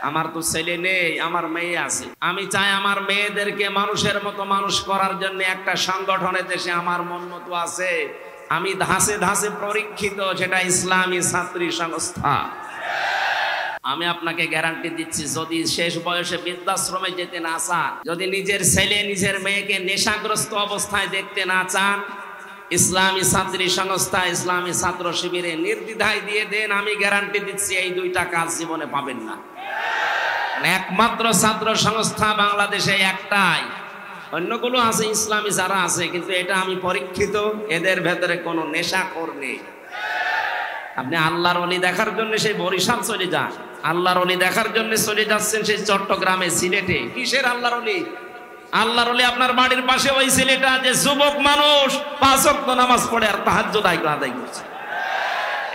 আমার তো ছেলে নেই, আমার মেয়ে আছে। আমি চাই আমার মেয়েদেরকে মানুষের মতো মানুষ করার জন্য একটা সংগঠনের দেশে আমার মন মতো আছে, আমি ধাসে ধাসে পরীক্ষিত, সেটা ইসলামী ছাত্রী সংস্থা। আমি আপনাকে গ্যারান্টি দিচ্ছি, যদি শেষ বয়সে বৃদ্ধাশ্রমে যেতে না চান, যদি নিজের ছেলে নিজের মেয়েকে নেশাগ্রস্ত অবস্থায় দেখতে না চান, ইসলামী ছাত্রী সংস্থা ইসলামী ছাত্র শিবিরে নির্দ্বিধায় দিয়ে দেন, আমি গ্যারান্টি দিচ্ছি এই দুইটা কাজ জীবনে পাবেন না। একমাত্র ছাত্র সংস্থা বাংলাদেশে একটাই, অন্যগুলো আছে ইসলামী যারা আছে, কিন্তু এটা আমি পরীক্ষিত, এদের ভেতরে কোনো নেশাখোর নেই। আপনি আল্লাহর ওলি দেখার জন্য সেই বরিশাল চলে যান, আল্লাহর ওলি দেখার জন্য চলে যাচ্ছেন সেই চট্টগ্রামে, সিলেটে। কিসের আল্লাহর ওলি? আল্লাহর ওলি আপনার বাড়ির পাশে ওই ছেলেটা যে যুবক মানুষ 5 ওয়াক্ত নামাজ পড়ে আর তাহাজ্জুদ আদায় করছে।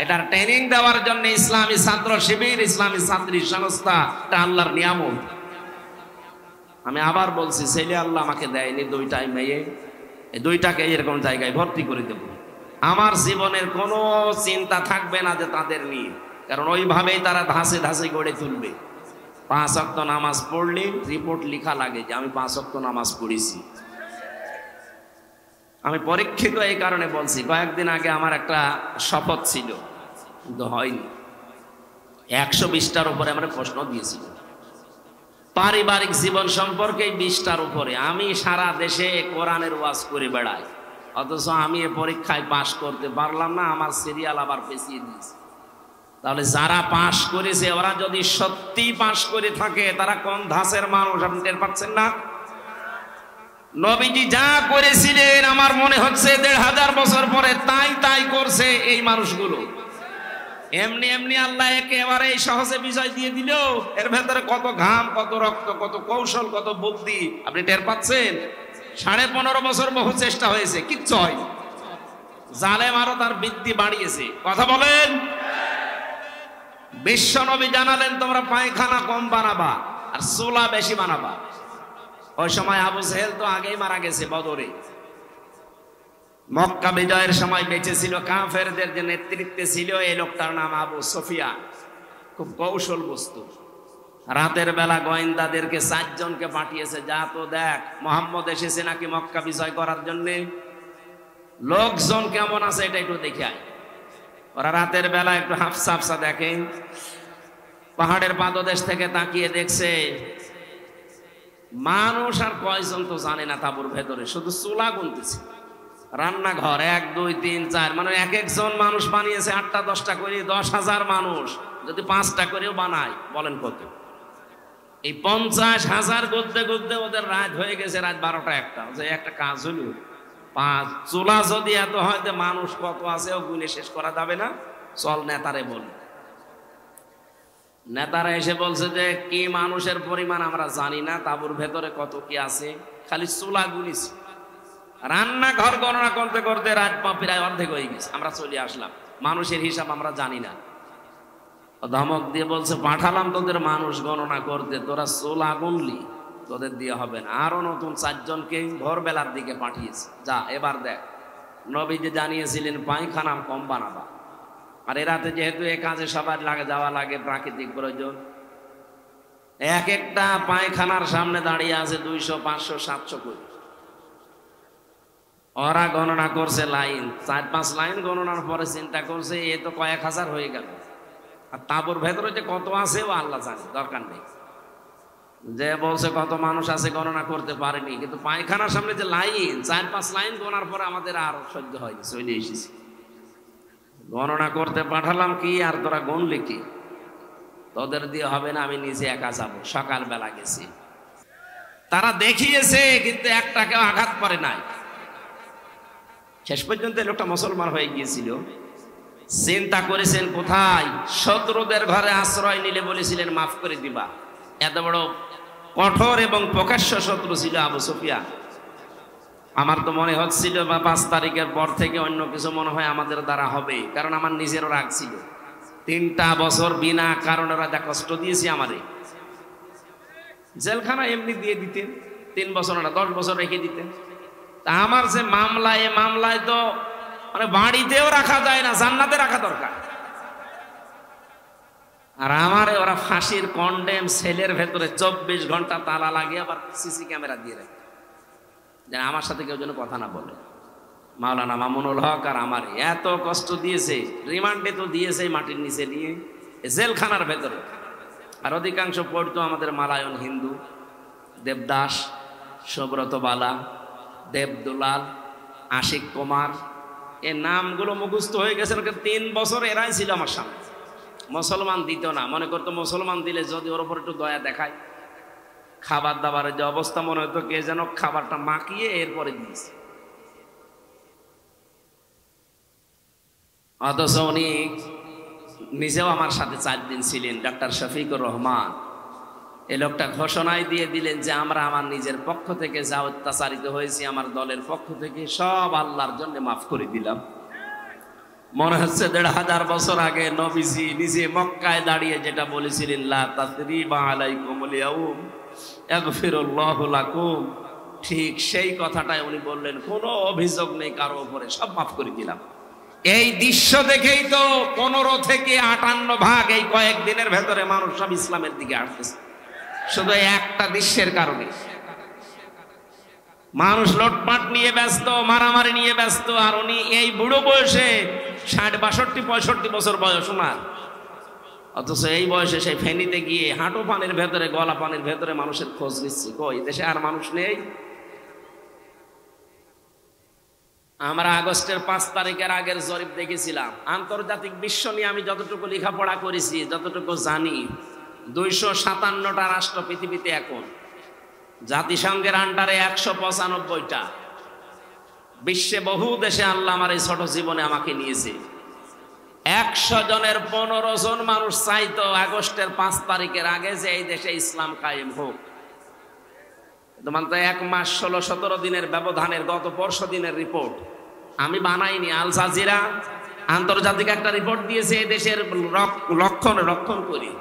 এটার ট্রেনিং দেওয়ার জন্য ইসলামী ছাত্র শিবির ইসলামী ছাত্রী সংস্থা, এটা আল্লাহর নিয়ামত। আমি আবার বলছি, ছেলে আল্লাহ আমাকে দেয়নি, দুইটাই মেয়ে, এই দুইটাকে এরকম জায়গায় ভর্তি করে দেব। আমার জীবনের কোনো চিন্তা থাকবে না যে তাদের নিয়ে, কারণ ওইভাবেই তারা ধাসে ধাসে গড়ে তুলবে। 5 ওয়াক্ত নামাজ পড়লে রিপোর্ট লেখা লাগে যে আমি 5 ওয়াক্ত নামাজ পড়েছি। আমি পরীক্ষিত এই কারণে বলছি, কয়েকদিন আগে আমার একটা শপথ ছিল, কিন্তু হয়নি। 120টার উপরে আমরা প্রশ্ন দিয়েছিল, পারিবারিক জীবন সম্পর্কে 20টার উপরে। আমি সারা দেশে কোরআনের ওয়াজ করে বেড়াই, অথচ আমি এ পরীক্ষায় পাশ করতে পারলাম না, আমার সিরিয়াল আবার পেছিয়ে দিয়েছে। তাহলে যারা পাশ করেছে ওরা যদি সত্যি পাশ করে থাকে, তারা কোন ধাঁচের মানুষ আপনি টের পাচ্ছেন না? নবীজি যা করেছিলেন আমার মনে হচ্ছে 1500 বছর পরে তাই করছে এই মানুষগুলো। এমনি এমনি আল্লাহ একেবারে সহজে বিজয় দিয়ে দিল। এর ভেতরে কত ঘাম, কত রক্ত, কত কৌশল, কত বুদ্ধি আপনি টের পাচ্ছেন? 15.5 বছর বহু চেষ্টা হয়েছে, কিচ্ছু হয়। জালেম আরো তার বৃদ্ধি বাড়িয়েছে। কথা বলেন। বিশ্ব নবী জানালেন তোমরা পায়খানা কম বানাবা আর চুলা বেশি বানাবা। ওই সময় আবু জেহেল তো আগেই মারা গেছে বদরে। মক্কা বিজয়ের সময় বেঁচে ছিল, কাফেরদের যে নেতৃত্বে ছিল এই লোকটার নাম আবু সুফিয়ান। খুব কৌশল বস্তু। রাতের বেলা গোয়েন্দাদেরকে 4 জনকে পাঠিয়েছে, যা তো দেখ মোহাম্মদ এসেছে নাকি মক্কা বিজয় করার জন্য, লোকজন কেমন আছে এটা একটু দেখে আয়। ওরা রাতের বেলা একটু হাফসা দেখে, পাহাড়ের পাদদেশ থেকে তাকিয়ে দেখছে মানুষ আর কয়জন তো জানে না তাঁবুর ভেতরে, শুধু চুলা গুনতেছে। রান্নাঘর 1 2 3 4, মানে এক একজন মানুষ বানিয়েছে 8টা 10টা করে। 10,000 মানুষ যদি 5টা করেও বানায়, বলেন কত? এই 50,000 গদ্দে গদ্দে ওদের রাত হয়ে গেছে, রাত 12টা 1টা। যে একটা কাজ হলো, 5 চুলা যদি এত হয়, মানুষ কত আছে ও গুনে শেষ করা যাবে না। চল নেতারে বল। নেতারা এসে বলছে যে কি মানুষের পরিমাণ আমরা জানি না, তাঁবুর ভেতরে কত কি আছে, খালি চুলা গুনিছি। রান্নাঘর গণনা করতে করতে রাত প্রায় অর্ধেক হয়ে গেছে, আমরা চলে আসলাম। মানুষের হিসাব আমরা জানি না। ধমক দিয়ে বলছে পাঠালাম তোদের মানুষ গণনা করতে, তোরা চুলা গুনলি, তোদের দিয়ে হবে না। আরো নতুন 4 জনকে ভোরবেলার দিকে পাঠিয়েছে, যা এবার দেখ। নবী যে জানিয়েছিলেন পায়খানা কম বানাবা, আর এ রাতে যেহেতু এ কাজে সবার যাওয়া লাগে, প্রাকৃতিক প্রয়োজন, এক একটা পায়খানার সামনে দাঁড়িয়ে আছে 200 500 700 করে। ওরা গণনা করছে লাইন, 4-5 লাইন গণনার পরে চিন্তা করছে এ তো কয়েক হাজার হয়ে গেল, আর তাঁবুর ভেতরে যে কত আছে ও আল্লাহ জানে, দরকার নেই। যে বলছে কত মানুষ আছে গণনা করতে পারেনি, কিন্তু পায়খানার সামনে যে লাইন, 4-5 লাইন গণার পরে আমাদের আর সহ্য হয়নি, চলে এসেছি। গণনা করতে পাঠালাম কি, আর তোরা গুনলি কি? তোদের দিয়ে হবে না, আমি নিজে একা যাবো। সকালবেলা গেছি, তারা দেখিয়েছে কিন্তু একটাকেও আঘাত করে নাই। শেষ পর্যন্ত লোকটা মুসলমান হয়ে গিয়েছিল। চিন্তা করেছেন কোথায়? শত্রুদের ঘরে আশ্রয় নিলে বলেছিলেন মাফ করে দিবা। এত বড় কঠোর এবং প্রকাশ্য শত্রু ছিল আবু সুফিয়ান। আমার তো মনে হচ্ছিল 5 তারিখের পর থেকে অন্য কিছু মনে হয় আমাদের দ্বারা হবে, কারণ আমার নিজেরও রাগ ছিল। 3টা বছর বিনা কারণে রাজা কষ্ট দিয়েছি আমারে। জেলখানা এমনি দিয়ে দিতেন, 3 বছর না 10 বছর রেখে দিতেন। তা আমার যে মামলা, এ মামলায় তো মানে বাড়িতেও রাখা যায় না, জান্নাতে রাখা দরকার। আর আমারে ওরা ফাঁসির কন্ডেম সেলের ভেতরে 24 ঘন্টা তালা লাগিয়ে আবার সিসি ক্যামেরা দিয়ে রাখে, যেন আমার সাথে কেউ যেন কথা না বলে। মাওলানা মামুনুল হক আর আমার এত কষ্ট দিয়েছে, রিমান্ডে তো দিয়েছে মাটির নিচে নিয়ে, জেলখানার ভেতরে। আর অধিকাংশ পড়তো আমাদের মালায়ন হিন্দু, দেবদাস, সুব্রত বালা, দেবদুলাল, আশিক কুমার, এ নামগুলো মুখস্থ হয়ে গেছে। 3 বছর এরাই ছিল আমার সামনে। মুসলমান দিত না, মনে করতো মুসলমান দিলে যদি ওর উপর একটু দয়া দেখায়, খাবার দাবারের যে অবস্থা মনে হতো কে যেন খাবারটা মাখিয়ে এরপরে দিয়েছে। অথচ উনি নিজেও আমার সাথে 4 দিন ছিলেন, ডাক্তার শফিকুর রহমান। এই লোকটা ঘোষণায় দিয়ে দিলেন যে আমরা আমার নিজের পক্ষ থেকে যা অত্যাচারিত হয়েছি, আমার দলের পক্ষ থেকে সব আল্লাহর জন্য মাফ করে দিলাম। মনে হচ্ছে 1500 বছর আগে নবীজি নিজে মক্কায় দাঁড়িয়ে যেটা বলেছিলেন, লা তাসরিবা আলাইকুমুল ইয়াউম ইয়াগফিরুল্লাহু লাকুম, ঠিক সেই কথাটাই উনি বললেন, কোনো অভিযোগ নেই কারো উপরে, সব মাফ করে দিলাম। এই দৃশ্য দেখেই তো 15 থেকে 58 ভাগ এই কয়েকদিনের ভেতরে মানুষ সব ইসলামের দিকে আসতেছে, শুধু একটা দৃশ্যের কারণে। মানুষ লুটপাট নিয়ে ব্যস্ত, মারামারি নিয়ে ব্যস্ত, আর উনি এই বুড়ো বয়সে 60, 62, 65 বছর বয়স ওনার, অথচ এই বয়সে সেই ফেনীতে গিয়ে হাঁটু পানির ভেতরে, গলা পানির ভেতরে মানুষের খোঁজ নিচ্ছে। কই দেশে আর মানুষ নেই? আমরা আগস্টের 5 তারিখের আগের জরিপ দেখেছিলাম। আন্তর্জাতিক বিশ্ব নিয়ে আমি যতটুকু লেখাপড়া করেছি, যতটুকু জানি, 257টা রাষ্ট্র পৃথিবীতে এখন, জাতিসংঘের আন্ডারে 195টা। বিশ্বে বহু দেশে আল্লাহ আমার এই ছোট জীবনে আমাকে নিয়েছে। 100 জনের 15 জন মানুষ চাইতো আগস্টের 5 তারিখের আগে যে এই দেশে ইসলাম কায়েম হোক। তোমার তো 1 মাস 16-17 দিনের ব্যবধানের গত 15 দিনের রিপোর্ট আমি বানাইনি, আল জাজিরা আন্তর্জাতিক একটা রিপোর্ট দিয়েছে, এই দেশের রক্ষণ করি,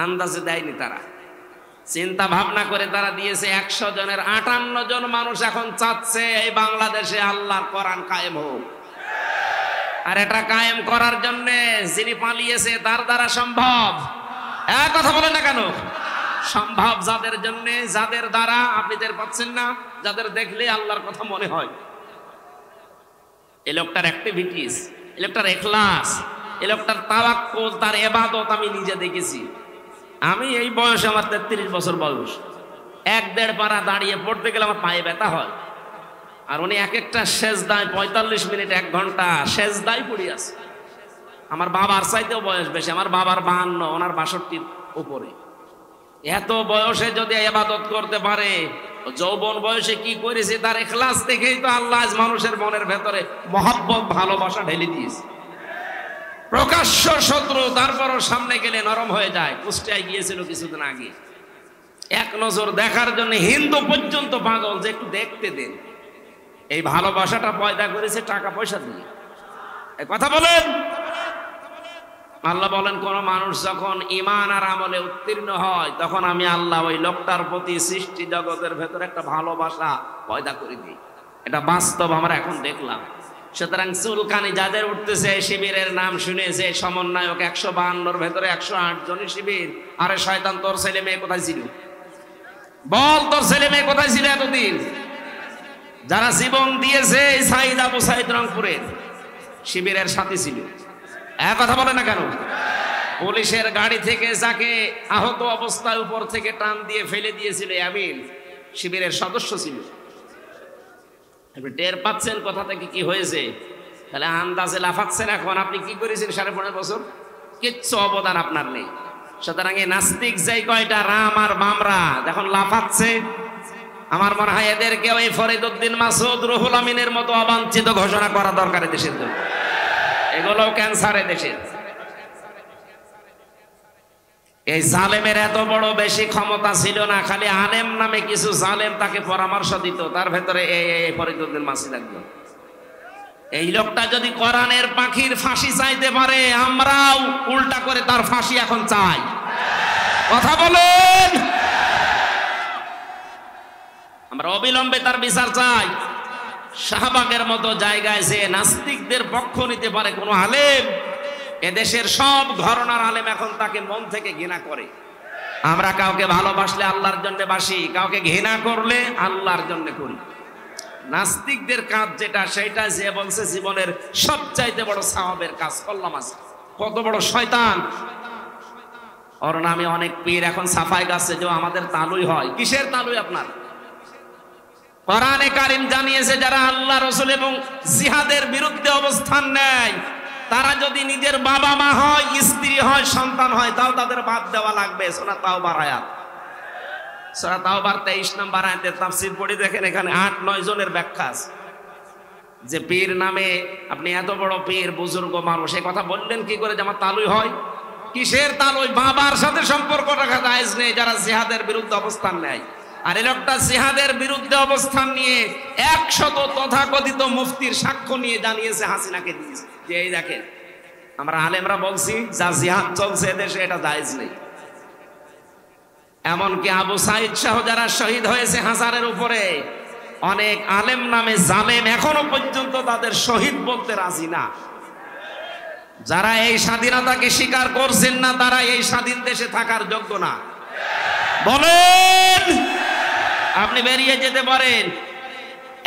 আন্দাজে দেয়নি তারা, চিন্তা ভাবনা করে তারা দিয়েছে। 100 জনের 58 জন মানুষ এখন চাচ্ছে এই বাংলাদেশে আল্লাহর কোরআন কায়েম হোক। আর এটা কায়েম করার জন্য যিনি পালিয়েছে তার দ্বারা সম্ভব। এক কথা বলে না কেন? সম্ভব যাদের জন্য, যাদের দ্বারা আপনি টের পাচ্ছেন না, যাদের দেখলে আল্লাহর কথা মনে হয়। এই লোকটার অ্যাক্টিভিটিস, এই লোকটার ইখলাস, এই লোকটার তাওয়াক্কুল, তার ইবাদত আমি নিজে দেখেছি। আমি এই বয়সে, আমার 33 বছর বয়স, 1-1.5 পারা দাঁড়িয়ে পড়তে গেলে আমার পায়ে ব্যথা হয়। আর উনি এক একটা সেজদায় 45 মিনিট 1 ঘন্টা সেজদায় পড়ে আছে। আমার বাবার চাইতেও বয়স বেশি, আমার বাবার 52, ওনার 62 উপরে। এত বয়সে যদি ইবাদত করতে পারে, যৌবন বয়সে কি করেছে তার ইখলাস দেখেই তো আল্লাহ মানুষের মনের ভেতরে মহব্বত, ভালোবাসা ঢেলে দিয়েছে। প্রকাশ্য শত্রু, তারপরও সামনে গেলে নরম হয়ে যায়। কুষ্টিয়ায় গিয়েছিল কিছুদিন আগে, এক নজর দেখার জন্য হিন্দু পর্যন্ত পাগল যে একটু দেখতে দেন। এই ভালোবাসাটা পয়দা করেছে টাকা পয়সা দিয়ে। কথা বলেন। আল্লাহ বলেন, কোন মানুষ যখন ঈমান আর আমলে উত্তীর্ণ হয়, তখন আমি আল্লাহ ওই লোকটার প্রতি সৃষ্টি জগতের ভেতরে একটা ভালোবাসা পয়দা করে দিই। এটা বাস্তব, আমরা এখন দেখলাম। সুতরাং চুলকানি যাদের উঠতেছে, শিবিরের নাম শুনেছে, সমন্বয়ক 152-র ভেতরে 108 জনের শিবির। আরে শয়তান, তোর ছেলে মেয়ে কোথায় ছিল? বল, তোর ছেলে মেয়ে কোথায় ছিল এতদিন? যারা জীবন দিয়েছে সাইদ আবু সাইদ রংপুরের শিবিরের সাথী ছিল। এক কথা বলে না কেন? পুলিশের গাড়ি থেকে যাকে আহত অবস্থায় উপর থেকে টান দিয়ে ফেলে দিয়েছিল আমিন, শিবিরের সদস্য ছিল। টের পাচ্ছেন কোথা থেকে কি হয়েছে? তাহলে আন্দাজে লাফাচ্ছেন। এখন আপনি কি করেছেন 15.5 বছর? কিচ্ছু অবদান আপনার নেই। সুতরাং এই নাস্তিক যেই কয়টা রাম আর বামরা যখন লাফাচ্ছে, আমার মনে হয় এদেরকে ওই ফরিদউদ্দিন মাসুদ, রুহুল আমিনের মতো অবাঞ্ছিত ঘোষণা করা দরকার দেশের জন্য। এগুলো ক্যান্সার দেশের। এই জালেমের এত বড় বেশি ক্ষমতা ছিল না, খালি আলেম নামে কিছু জালেম তাকে পরামর্শ দিত, তার ভেতরে এই ফরিদউদ্দিন মাসুদ একজন। এই লোকটা যদি কোরআনের পাখির ফাঁসি চাইতে পারে, আমরাও উল্টা করে তার ফাঁসি এখন চাই। কথা বলেন। আমরা অবিলম্বে তার বিচার চাই। শাহবাগের মতো জায়গায় যে নাস্তিকদের পক্ষ নিতে পারে কোন আলেম, এদেশের সব ঘরানার আলেম এখন তাকে মন থেকে ঘৃণা করে। আমরা কাউকে ভালোবাসলে আল্লাহর জন্য বাসি, কাউকে ঘৃণা করলে আল্লাহর জন্য করি। নাস্তিকদের কাজ যেটা, সেটা যে বলছে জীবনের সবচাইতে বড় সওয়াবের কাজ করলাম। আছে কত বড় শয়তান! ওর নামে অনেক পীর এখন সাফাই গাছে যে আমাদের তালুই হয়। কিসের তালুই আপনার? কোরআনে কারীম জানিয়েছে যারা আল্লাহ রাসূল এবং জিহাদের বিরুদ্ধে অবস্থান নেয়, তারা যদি নিজের বাবা মা হয়, স্ত্রী হয়, সন্তান হয়, তাও তাদের বাদ দেওয়া লাগবে। সূরা তাওবার আয়াত, সূরা তাওবার 23 নম্বর আয়াতের তাফসীর পড়ে দেখেন, এখানে 8-9 জনের ব্যাখ্যা আছে যে পীর নামে আপনি এত বড় পীর, বুজুর্গ মানুষ, এই কথা বললেন কি করে যে আমার তালুই হয়? কিসের তালুই? বাবার সাথে সম্পর্ক রাখা জায়েজ নেই যারা জিহাদের বিরুদ্ধে অবস্থান নেয়। আর এই লোকটা জিহাদের বিরুদ্ধে অবস্থান নিয়ে 100 তথাকথিত মুফতির সাক্ষ্য নিয়ে জানিয়েছে, হাসিনাকে দিয়েছে যে এই দেখেন আমরা আলেমরা বলছি যা জিহাদ চলছে দেশে এটা জায়েজ নেই। এমনকি আবু সাইদ সহ যারা শহীদ হয়েছে হাজারের উপরে, অনেক আলেম নামে জালেম এখনো পর্যন্ত তাদের শহীদ বলতে রাজি না। যারা এই স্বাধীনতাকে স্বীকার করছেন না, তারা এই স্বাধীন দেশে থাকার যোগ্য না। বলেন, আপনি বেরিয়ে যেতে পারেন।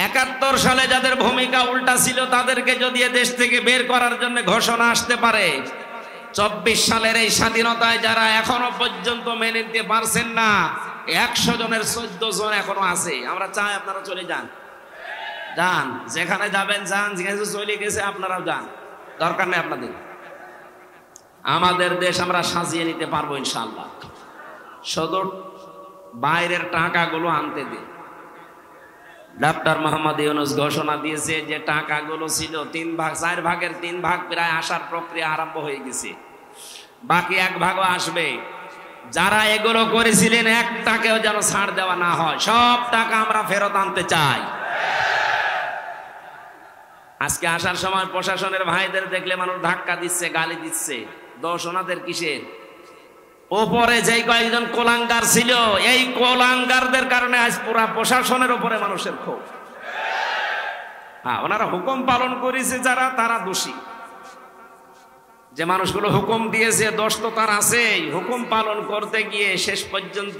71 সালে যাদের ভূমিকা উল্টা ছিল, তাদেরকে যদি দেশ থেকে বের করার জন্য ঘোষণা আসতে পারে, 24 সালের এই স্বাধীনতায় যারা এখনো পর্যন্ত মেনে নিতে পারছেন না, 100 জনের 14 জন এখনো আছে। আমরা চাই আপনারা চলে যান, যান যেখানে যাবেন যান, যেখানে চলে গেছে আপনারাও যান, দরকার নেই আপনাদের। আমাদের দেশ আমরা সাজিয়ে নিতে পারবো ইনশাআল্লাহ। শুধু বাইরের টাকাগুলো আনতে দিন। ডক্টর মোহাম্মদ ইউনূস ঘোষণা দিয়েছে যে টাকাগুলো ছিল 3 ভাগ, 4 ভাগের 3 ভাগ প্রায় আসার প্রক্রিয়া আরম্ভ হয়ে গেছে, বাকি 1 ভাগও আসবে। যারা এগুলো করেছিলেন 1 টাকাও যেন ছাড় দেওয়া না হয়, সব টাকা আমরা ফেরত আনতে চাই। আজকে আসার সময় প্রশাসনের ভাইদের দেখলে মানুষ ধাক্কা দিচ্ছে, গালি দিচ্ছে। দোষ ওনাদের কিসের? ওপরে যেই কয়েকজন কোলাঙ্গার ছিল, এই কোলাঙ্গারদের কারণে আজ পুরা প্রশাসনের উপরে মানুষের ক্ষোভ। হ্যাঁ, ওনারা হুকুম পালন করেছে যারা, তারা দোষী। যে মানুষগুলো হুকুম দিয়েছে, দোষ তো তার আছেই। হুকুম পালন করতে গিয়ে শেষ পর্যন্ত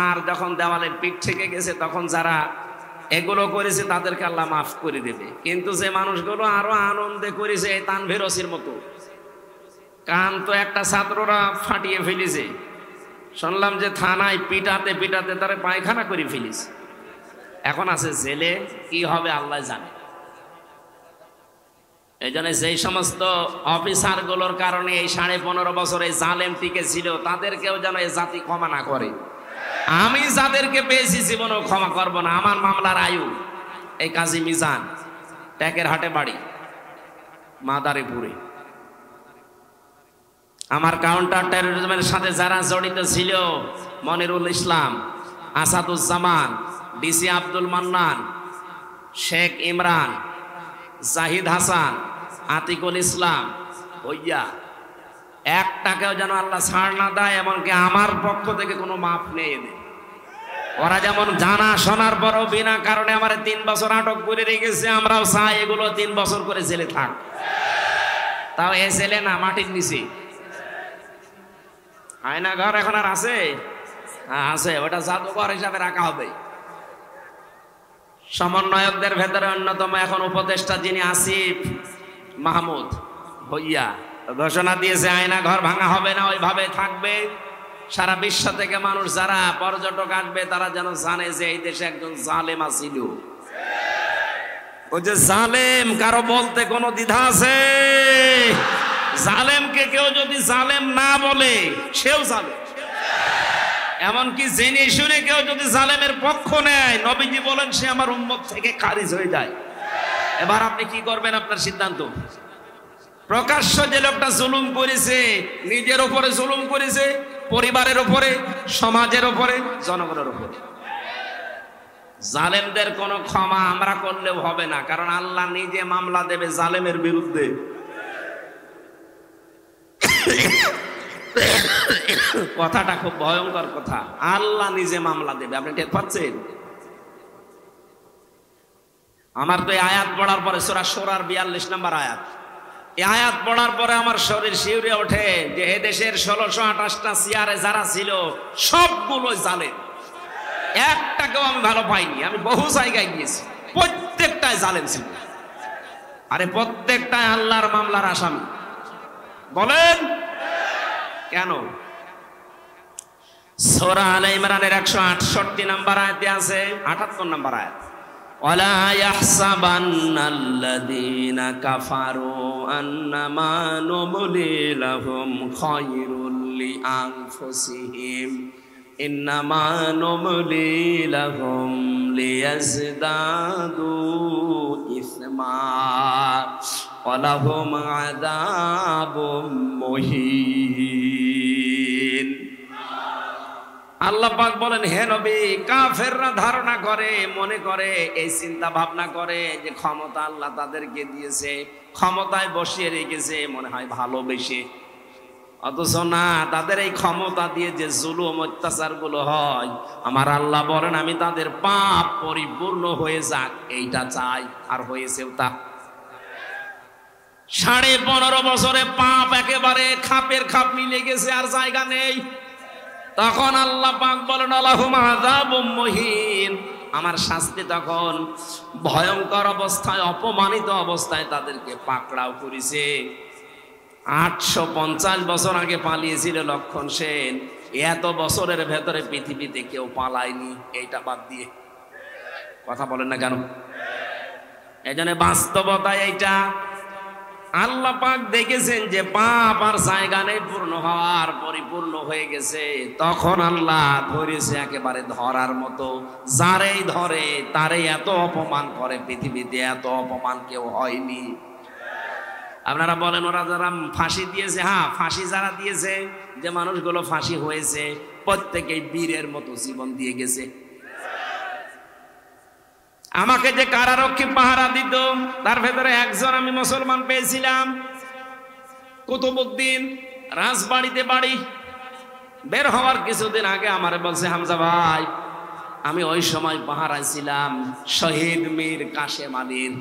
আর যখন দেওয়ালের পিঠ থেকে গেছে, তখন যারা এগুলো করেছে তাদেরকে আল্লাহ মাফ করে দেবে। কিন্তু যে মানুষগুলো আরো আনন্দে করেছে, এই তানভীর ওসির মতো, কান তো একটা ছাত্ররা ফাটিয়ে ফেলেছে, শুনলাম যে থানায় পিটাতে পিটাতে তারা পায়খানা করে ফেলেছে, এখন আছে জেলে। কি হবে আল্লাহ জানে। এই জন্য যেই সমস্ত অফিসারগুলোর কারণে এই 15.5 বছর এই জালেম টিকে ছিল, তাদেরকেও যেন এই জাতি ক্ষমা না করে। আমি যাদেরকে পেয়েছি জীবনেও ক্ষমা করব না। আমার মামলার আয়ু এই কাজী মিজান, ট্যাকের হাটে বাড়ি, মাদারীপুরে। আমার কাউন্টার টেরোরিজমের সাথে যারা জড়িত ছিল, মনিরুল ইসলাম, আসাদুজ্জামান, ডিসি আব্দুল মান্নান, শেখ ইমরান, জাহিদ হাসান, আতিকুল ইসলাম, ভইয়া, 1 টাকাও যেন আল্লাহ ছাড় না দেয়। এমনকি আমার পক্ষ থেকে কোনো মাফ নেই এদের। ওরা যেমন জানা শোনার পরও বিনা কারণে আমার 3 বছর আটক করে রেখেছে, আমরাও চাই এগুলো 3 বছর করে জেলে থাক। তাও এ জেলে না, মাটির নিচে। আয়না ঘর এখন আর আছে? হ্যাঁ আছে, ওটা জাদুঘর হিসাবে রাখা হবে। সমন্বয়কদের ভেতরে অন্যতম এখন উপদেষ্টা যিনি আসিফ মাহমুদ ভইয়া ঘোষণা দিয়েছে আয়না ঘর ভাঙা হবে না, ওইভাবে থাকবে। সারা বিশ্ব থেকে মানুষ যারা পর্যটক আসবে, তারা যেন জানে যে এই দেশে একজন জালেম আছিল। ওই যে জালেম, কারো বলতে কোনো দ্বিধা আছে? জালেমকে কেউ যদি জালেম না বলে, সেও জালেম। এমনকি জেনে শুনে কেউ যদি জালেমের পক্ষ নেয়, নবীজি বলেন সে আমার উম্মত থেকে খারিজ হয়ে যায়। এবার আপনি কি করবেন? আপনার সিদ্ধান্ত। প্রকাশ্য যে লোকটা জুলুম করেছে, নিজের উপরে জুলুম করেছে, পরিবারের উপরে, সমাজের উপরে, জনগণের উপরে। জালেমদের কোনো ক্ষমা আমরা করলেও হবে না, কারণ আল্লাহ নিজে মামলা দেবে জালেমের বিরুদ্ধে। কথাটা খুব ভয়ঙ্কর কথা। আল্লাহ নিজে মামলা দেবে, আপনি টের পাচ্ছেন? আমার তো এই আয়াত পড়ার পরে সূরা শূরার 42 নম্বর আয়াত, এই আয়াত পড়ার পরে আমার শরীর শিউরে ওঠে যে এদেশের 1628টা চেয়ারে যারা ছিল সবগুলো জালেম, একটাকেও আমি ভালো পাইনি। আমি বহু জায়গায় গিয়েছি, প্রত্যেকটাই জালেম ছিল। আরে প্রত্যেকটাই আল্লাহর মামলার আসামি। বলেন কেন? সূরা আলে ইমরানের 168 নম্বর আয়াতে আছে, 78 নম্বর আয়াত, ওয়ালা ইয়াহসাবান্নাল্লাযীনা কাফারু আন্নামা নুমলি লাহুম খায়রুল লিআনফুসিহিম ইন্নামা নুমলি লাহুম লিয়াজদাদু ইসমা ওয়া লাহুম আযাবুম মুহিন। আল্লাহ পাক বলেন, হে নবী, কাফেররা ধারণা করে, মনে করে, এই চিন্তা ভাবনা করে যে ক্ষমতা আল্লাহ তাদেরকে দিয়েছে, ক্ষমতায় বসিয়ে রেখেছে মনে হয় ভালোবেসে। অথচ না, তাদের এই ক্ষমতা দিয়ে যে জুলুম অত্যাচার গুলো হয়, আমার আল্লাহ বলেন আমি তাদের পাপ পরিপূর্ণ হয়ে যাক এইটা চাই। আর হয়েছেও তা। 15.5 বছরে পাপ একেবারে খাপের খাপ মিলে গেছে, আর জায়গা নেই। তখন আল্লাহ পাক বলেন আলাহুম আযাবুম মুহিন, আমার শাস্তি তখন ভয়ঙ্কর অবস্থায়, অপমানিত অবস্থায় তাদেরকে পাকড়াও করেছে। 850 বছর আগে পালিয়েছিল লক্ষণ সেন, এত বছরের ভেতরে পৃথিবীতে কেউ পালায়নি, এইটা বাদ দিয়ে। কথা বলেন না কেন? এজন্য বাস্তবতায় এইটা আল্লাহ পাক দেখেছেন যে পাপ আর জায়গা নেই পূর্ণ হওয়ার, পরিপূর্ণ হয়ে গেছে। তখন আল্লাহ ধরেছে একেবারে ধরার মতো। যারেই ধরে তারই এত অপমান করে, পৃথিবীতে এত অপমান কেউ হয়নি। আপনারা বলেন ওরা যারা ফাঁসি দিয়েছে, হ্যাঁ ফাঁসি যারা দিয়েছে, যে মানুষগুলো ফাঁসি হয়েছে প্রত্যেকেই বীরের মতো জীবন দিয়ে গেছে। আমাকে যে কারারক্ষী পাহারা দিত তার ভেতরে একজন আমি মুসলমান পেয়েছিলাম, কুতুবউদ্দিন, রাজবাড়িতে বাড়ি। বের হওয়ার কিছুদিন আগে আমারে বলছে, হামজা ভাই, আমি ওই সময় পাহারায় ছিলাম শহীদ মীর কাশেম আলীর।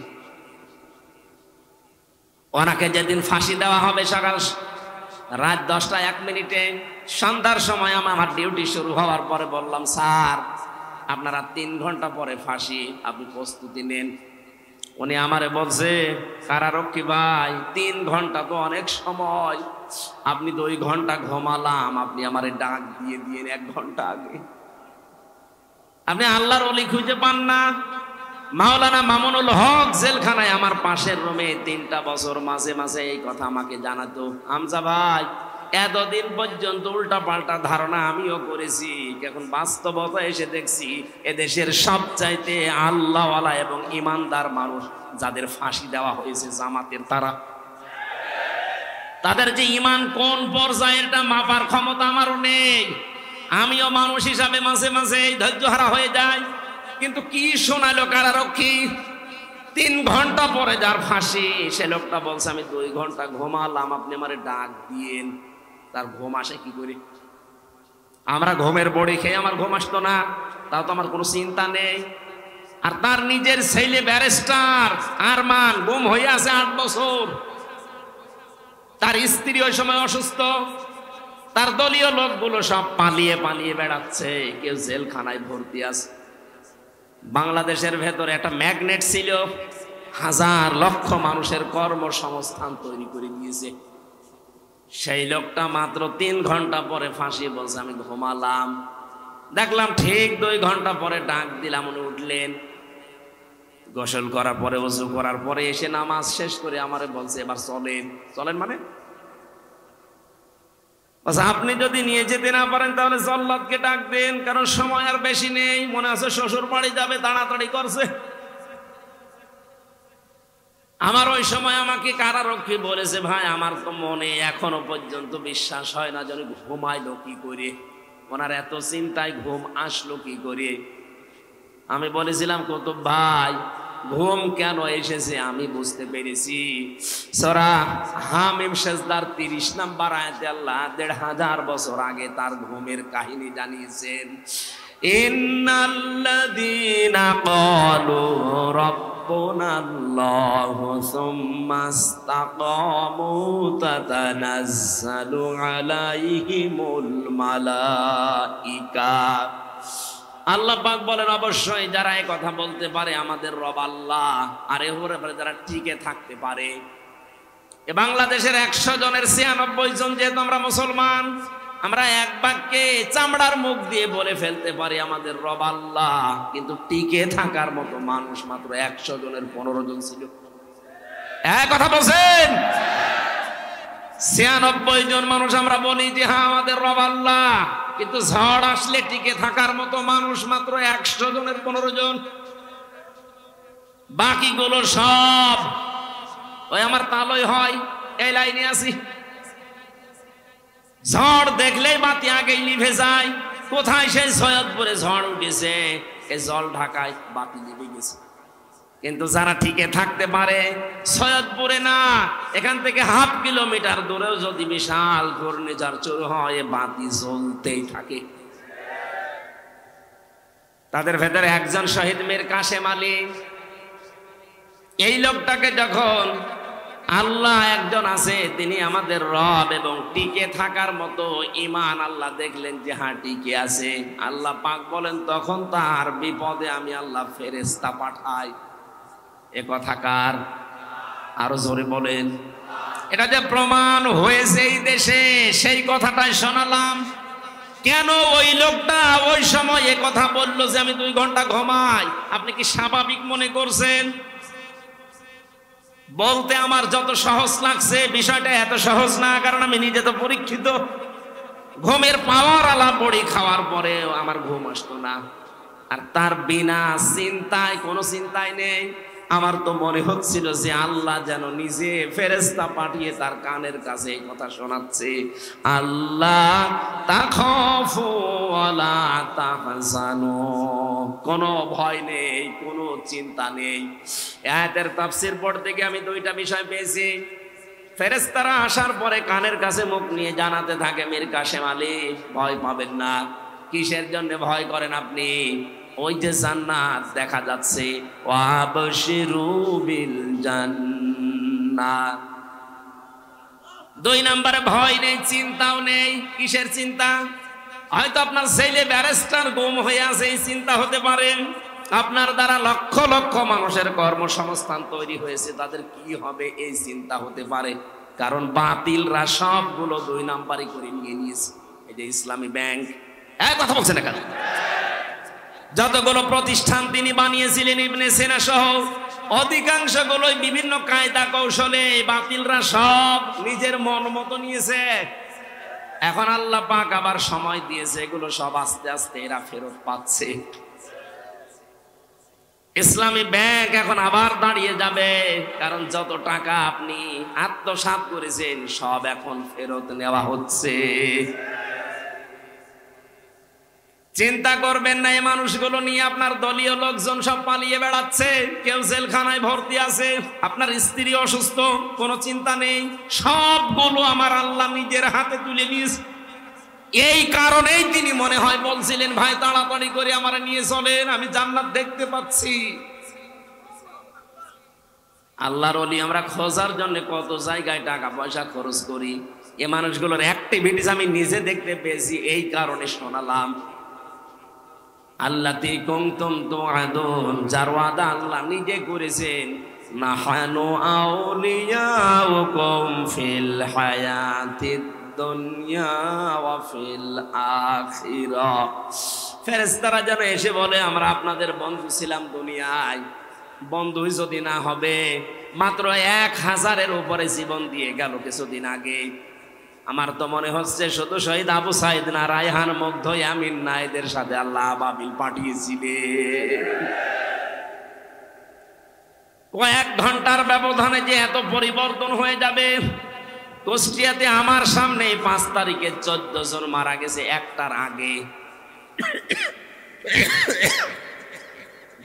ওনাকে যেদিন ফাঁসি দেওয়া হবে সকাল রাত 10টা 1 মিনিটে, সন্ধ্যার সময় আমার ডিউটি শুরু হওয়ার পরে বললাম, স্যার আপনারা 3 ঘন্টা পরে ফাঁসি, আপনি প্রস্তুতি নেন। উনি আমারে বলছে, কারারক্ষী ভাই 3 ঘন্টা তো অনেক সময়, আপনি 2 ঘন্টা ঘুমালাম, আপনি আমারে ডাক দিয়ে 1 ঘন্টা আগে। আপনি আল্লাহর ওলি খুঁজে পান না? মাওলানা মামুনুল হক জেলখানায় আমার পাশের রুমে 3টা বছর মাঝে মাঝে এই কথা আমাকে জানাতো, হামজা ভাই এতদিন পর্যন্ত উল্টা পাল্টা ধারণা আমিও করেছি, এখন বাস্তবতা এসে দেখছি এদেশের সবচাইতে আল্লাহওয়ালা এবং ইমানদার মানুষ যাদের ফাঁসি দেওয়া হয়েছে জামাতের, তাদের যে ইমান কোন পর্যায়ের এটা মাপার ক্ষমতা আমারও নেই। আমিও মানুষ হিসাবে মাঝে মাঝে ধৈর্য হারা হয়ে যায়। কিন্তু কি শোনালো কারারক্ষী, 3 ঘন্টা পরে যার ফাঁসি, সে লোকটা বলছে আমি 2 ঘন্টা ঘুমালাম, আপনি আমারে ডাক দিয়েন। তার ঘুম আসে কি করে? আমরা ঘুমের বড়ি খেয়ে আমার ঘুম আসতো না, তাও তো আমার কোনো চিন্তা নেই। আর তার নিজের ছেলে ব্যারিস্টার আরমান গুম হয়ে আছে 8 বছর। তার স্ত্রী ওই সময় অসুস্থ, তার দলীয় লোকগুলো সব পালিয়ে পালিয়ে বেড়াচ্ছে, কেউ জেলখানায় ভর্তি আছে। বাংলাদেশের ভেতরে একটা ম্যাগনেট ছিল, 1000 লক্ষ মানুষের কর্মসংস্থান তৈরি করে দিয়েছে। সেই লোকটা মাত্র 3 ঘন্টা পরে ফাঁসি বলছে আমি ঘুমালাম। দেখলাম ঠিক 2 ঘন্টা পরে ডাক দিলাম, উনি উঠলেন। গোসল করার পরে, ওযু করার পরে এসে নামাজ শেষ করে আমারে বলছে এবার চলেন। চলেন মানে আপনি যদি নিয়ে যেতে না পারেন তাহলে জল্লাদকে ডাক দেন, কারণ সময় আর বেশি নেই। মনে আছে শ্বশুর বাড়ি যাবে, তাড়াতাড়ি করছে। আমার ওই সময় আমাকে কারারক্ষী বলেছে, ভাই আমার তো মনে এখনো পর্যন্ত বিশ্বাস হয় না যে ঘুমাইলো কি করে, ওনার এত চিন্তায় ঘুম আসলো কি করে। আমি বলেছিলাম, কুতুব ভাই ঘুম কেন এসেছে আমি বুঝতে পেরেছি। সূরা হামিম সিজদার 30 নম্বর আয়াতে আল্লাহ 1500 বছর আগে তার ঘুমের কাহিনী জানিয়েছেন। ইন্নাল্লাযীনা ক্বালু রাব্বুনাল্লাহু সুম্মা ইসতাকামু তাতানাজ্জালু আলাইহিমুল মালাইকা। আল্লাহ পাক বলেন অবশ্যই যারা এই কথা বলতে পারে আমাদের রব আল্লাহ, আর এর উপরে যারা টিকে থাকতে পারে। এ বাংলাদেশের 100 জনের 96 জন যেহেতু আমরা মুসলমান, আমরা এক বাক্যে চামড়ার মুখ দিয়ে বলে ফেলতে পারি আমাদের রব আল্লাহ, কিন্তু টিকে থাকার মতো মানুষ মাত্র 100 জনের 15 জন ছিল। এক কথা বলছেন, 96 জন মানুষ আমরা বলি যে হ্যাঁ আমাদের রব আল্লাহ, কিন্তু ঝড় আসলে টিকে থাকার মতো মানুষ মাত্র 100 জনের 15 জন। বাকিগুলো সব ওই আমার তালই হয় এই লাইনে আছি, ঝড় দেখলেই বাতি আগেই নিভে যায়। কোথায় সেই সৈয়দপুরে ঝড় উঠেছে, এই জল ঢাকায় বাতি নিভে গেছে। কিন্তু যারা টিকে থাকতে পারে, সৈয়দপুরে না, এখান থেকে হাফ কিলোমিটার দূরেও যদি বিশাল ঘূর্ণিঝড় শুরু হয়, বাতি জ্বলতেই থাকে। তাদের ভেতরে একজন শহীদ মীর কাশেম আলী। এই লোকটাকে যখন আল্লাহ একজন আছে, তিনি আমাদের রব, এবং টিকে থাকার মতো ঈমান আল্লাহ দেখলেন যে হ্যাঁ টিকে আছে, আল্লাহ পাক বলেন তখন তার বিপদে আমি আল্লাহ ফেরেশতা পাঠাই। এ কথা কার? আরো জোরে বলেন। এটা যে প্রমাণ হয়েছে এই দেশে, সেই কথাটাই শোনালাম। কেন ওই লোকটা ওই সময় এ কথা বললো যে আমি 2 ঘন্টা ঘুমাই, আপনি কি স্বাভাবিক মনে করছেন? বলতে আমার যত সহজ লাগছে, বিষয়টা এত সহজ না, কারণ আমি নিজে তো পরীক্ষিত। ঘুমের পাওয়ার আলা পড়ি খাওয়ার পরে আমার ঘুম আসতো না, আর তার বিনা চিন্তায়, কোনো চিন্তায় নেই, আমার তো মনে হচ্ছিল যে আল্লাহ যেন নিজে ফেরেশতা পাঠিয়ে তার কানের কাছে এই কথা শোনাচ্ছে, আল্লাহ তাখাফু ওয়ালা তাহজানু, কোনো ভয় নেই, কোনো চিন্তা নেই। আয়াতের তাফসীর পড়তে গিয়ে আমি 2টা বিষয় পেয়েছি। ফেরেশতারা আসার পরে কানের কাছে মুখ নিয়ে জানাতে থাকে, মীর কাশেম আলী ভয় পাবেন না। কিসের জন্য ভয় করেন আপনি? ওই যে জান্নাত দেখা যাচ্ছে, ওয়াবশিরু বিল জান্নাহ। 2 নম্বরে ভয় নেই, চিন্তাও নেই। কিসের চিন্তা? হয়তো আপনার ছেলে ব্যারিস্টার গুম হয়ে আছে, এই চিন্তা হতে পারে। আপনার দ্বারা লক্ষ লক্ষ মানুষের কর্মসংস্থান তৈরি হয়েছে, তাদের কি হবে এই চিন্তা হতে পারে। কারণ বাতিলরা সবগুলো 2 নাম্বারই করে নিয়ে নিয়েছে। এই যে ইসলামী ব্যাংক, এক কথা বলছেন না কেন? যতগুলো প্রতিষ্ঠান তিনি বানিয়েছিলেন ইবনে সিনা সহ, অধিকাংশগুলোই বিভিন্ন কায়দা কৌশলে বাতিলরা সব নিজের মন মতো নিয়েছে। এখন আল্লাহ পাক আবার সময় দিয়েছে, এগুলো সব আস্তে আস্তে এরা ফেরত পাচ্ছে। ইসলামী ব্যাংক এখন আবার দাঁড়িয়ে যাবে, কারণ যত টাকা আপনি আত্মসাৎ করেছেন সব এখন ফেরত নেওয়া হচ্ছে। চিন্তা করবেন না, এই মানুষগুলো নিয়ে আপনার দলীয় লোকজন সব পালিয়ে বেড়াচ্ছে, কেউ জেলখানায় ভর্তি আছে, আপনার স্ত্রী অসুস্থ, কোনো চিন্তা নেই, সবগুলো আমার আল্লাহ নিজের হাতে তুলে নিয়েছে। এই কারণেই তিনি মনে হয় বলছিলেন, ভাই তাড়াতাড়ি করে আমার নিয়ে চলেন, আমি জান্নাত দেখতে পাচ্ছি। আল্লাহর ওলি আমরা খোঁজার জন্য কত জায়গায় টাকা পয়সা খরচ করি, এ মানুষগুলোর অ্যাক্টিভিটিস আমি নিজে দেখতে পেয়েছি, এই কারণে শোনালাম। আল্লাতি কুনতুম তুআদুন, যার ওয়াদা আল্লাহ নিজে করেছেন, নাহানু আউলিয়াউকুম ফিল হায়াতিদ দুনিয়া ওয়া ফিল আখিরাহ। ফেরেশতারা যেন এসে বলে, আমরা আপনাদের বন্ধু ছিলাম দুনিয়ায়, বন্ধুই যদি না হবে, মাত্র 1000-এর উপরে জীবন দিয়ে গেল কিছুদিন আগে। আমার তো মনে হচ্ছে শুধু শহীদ আবু সাইদ না, রায়হান, মুগ্ধ, ইয়ামিন না, এদের সাথে আল্লাহ আবাবিল পাঠিয়েছিলেন। কয়েক ঘন্টার ব্যবধানে যে এত পরিবর্তন হয়ে যাবে। কুষ্টিয়াতে আমার সামনে 5 তারিখে 14 জন মারা গেছে, 1টার আগে।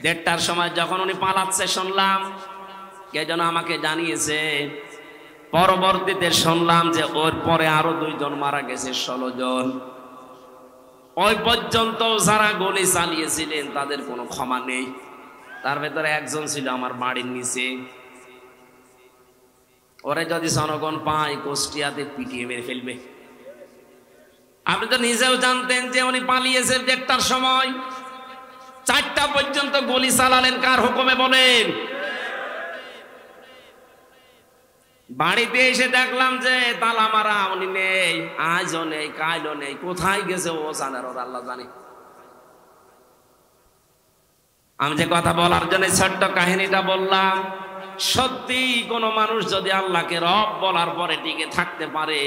1:30টার সময় যখন উনি পালাচ্ছে শুনলাম, কে যেন আমাকে জানিয়েছে। পরবর্তীতে শুনলাম যে ওর পরে আরো 2 জন মারা গেছে, 16 জন। ওই পর্যন্ত যারা গুলি চালিয়েছিলেন তাদের কোনো ক্ষমা নেই, তার ভেতরে একজন ছিল আমার বাড়ির নিচে, ওরে যদি জনগণ পায় কুষ্টিয়াতে পিটিয়ে মেরে ফেলবে। আপনি তো নিজেও জানতেন যে উনি পালিয়েছেন 1টার সময়, 4টা পর্যন্ত গুলি চালালেন কার হুকুমে বলেন? বাড়িতে এসে দেখলাম যে তালা মারা, উনি নেই, আজও নেই, কালও নেই, কোথায় গেছে ও জানে, ওর আল্লাহ জানে। আমি যে কথা বলার জন্য ছোট্ট কাহিনীটা বললাম, সত্যি কোন মানুষ যদি আল্লাহকে রব বলার পরে টিকে থাকতে পারে,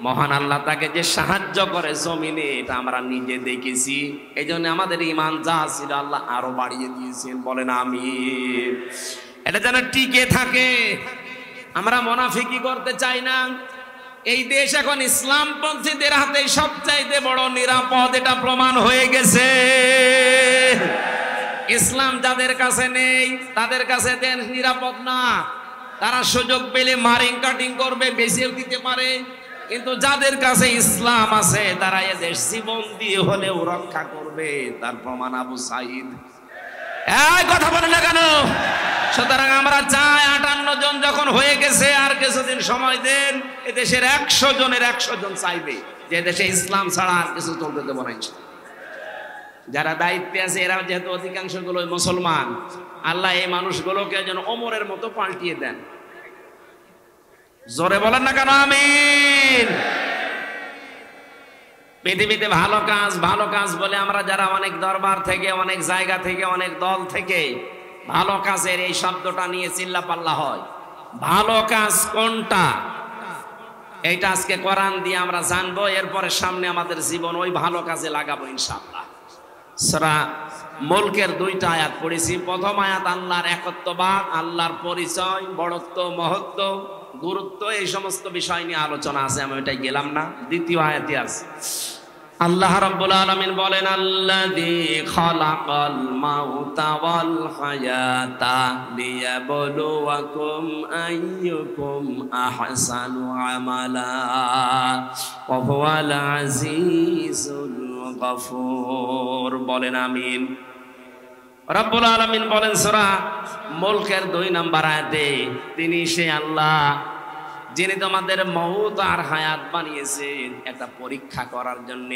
মহান আল্লাহ তাকে যে সাহায্য করে জমিনে, এটা আমরা নিজে দেখেছি। এই জন্য আমাদের ঈমান যা ছিল আল্লাহ আরো বাড়িয়ে দিয়েছেন, বলেন আমিন। এটা যেন টিকে থাকে। আমরা মুনাফিকি করতে চাই না। এই দেশ এখন ইসলামপন্থীদের হাতে সবচাইতে বড় নিরাপদ, এটা প্রমাণ হয়ে গেছে। ইসলাম যাদের কাছে নেই তাদের কাছে দেন নিরাপদ না। তারা সুযোগ পেলে মারিং কাটিং করবে, বেঁচেও দিতে পারে। কিন্তু যাদের কাছে ইসলাম আছে তারা এদেশ জীবন দিয়ে হলেও রক্ষা করবে। তার প্রমাণ আবু সাইদ। এই কথা বলে না কেন? সুতরাং আমরা চাই 58 জন যখন হয়ে গেছে, আর কিছুদিন সময় দেন, এদেশের 100 জনের 100 জন চাইবে যে দেশে ইসলাম ছাড়া আর কিছু চলতে দেব না। যারা দায়িত্বে আছে এরা যেহেতু অধিকাংশ গুলো মুসলমান, আল্লাহ এই মানুষগুলোকে যেন ওমরের মতো পাল্টিয়ে দেন। জোরে বলেন না কেন আমিন। পৃথিবীতে ভালো কাজ বলে আমরা যারা অনেক দরবার থেকে, অনেক জায়গা থেকে, অনেক দল থেকে ভালো কাজের এই শব্দটা নিয়ে চিল্লাপাল্লা হয়। ভালো কাজ কোনটা এইটা আজকে কোরআন দিয়ে আমরা জানবো। এরপরে সামনে আমাদের জীবন ওই ভালো কাজে লাগাবো ইনশাআল্লাহ। সূরা মুলকের 2টা আয়াত পড়েছি। প্রথম আয়াত আল্লাহর একত্ববাদ, আল্লাহর পরিচয়, বড়ত্ব, মহত্ব, গুরুত্ব, এই সমস্ত বিষয় নিয়ে আলোচনা আছে, আমি ওইটাই গেলাম না। দ্বিতীয় আয়াতে আছে আল্লাহ রাব্বুল আলামিন বলেন, আল্লাযী খালাকাল মাউতা ওয়াল হায়াতা লিয়াবলুয়াকুম আইয়ুকুম আহসানু আমালা ওয়া হুয়াল আজিজুল গফুর। বলেন আমিন। রাব্বুল আলামিন বলেন সূরা মুলকের 2 নম্বর আয়াতে, তিনি সে আল্লাহ যিনি তোমাদের মউত আর হায়াত বানিয়েছেন একটা পরীক্ষা করার জন্য,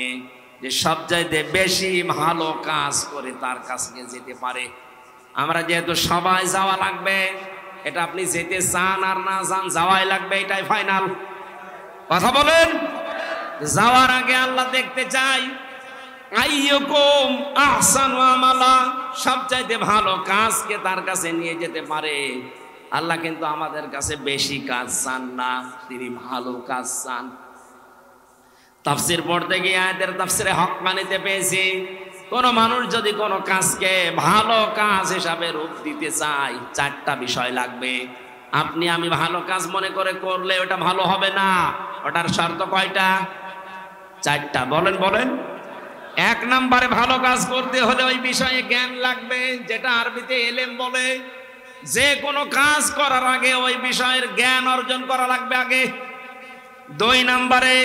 যে সবচাইতে বেশি ভালো কাজ করে তার কাছে যেতে পারে। আমরা যেহেতু সবাই যাওয়া লাগবে, এটা আপনি যেতে চান আর না চান যাওয়াই লাগবে, এটাই ফাইনাল। কথা বলেন। যাওয়ার আগে আল্লাহ দেখতে চাই আইয়ুকুম আহসানু আমালা, সবচাইতে ভালো কাজকে তার কাছে নিয়ে যেতে পারে। আল্লাহ কিন্তু আমাদের কাছে বেশি কাজ চান না, তিনি ভালো কাজ চান। তাফসীর পড়তে গিয়ে আয়াতের তাফসীরে হক্কানিতে পেয়েছি, কোন মানুষ যদি কোন কাজকে ভালো কাজ হিসাবে রূপ দিতে চায়, 4টা বিষয় লাগবে। আপনি আমি ভালো কাজ মনে করে করলে ওটা ভালো হবে না। ওটার শর্ত কয়টা? 4টা। বলেন বলেন। 1 নম্বরে ভালো কাজ করতে হলে ওই বিষয়ে জ্ঞান লাগবে, যেটা আরবিতে এলেম বলে। যে কোনো কাজ করার আগে ওই বিষয়ের জ্ঞান অর্জন করা লাগবে আগে। 2 নম্বরে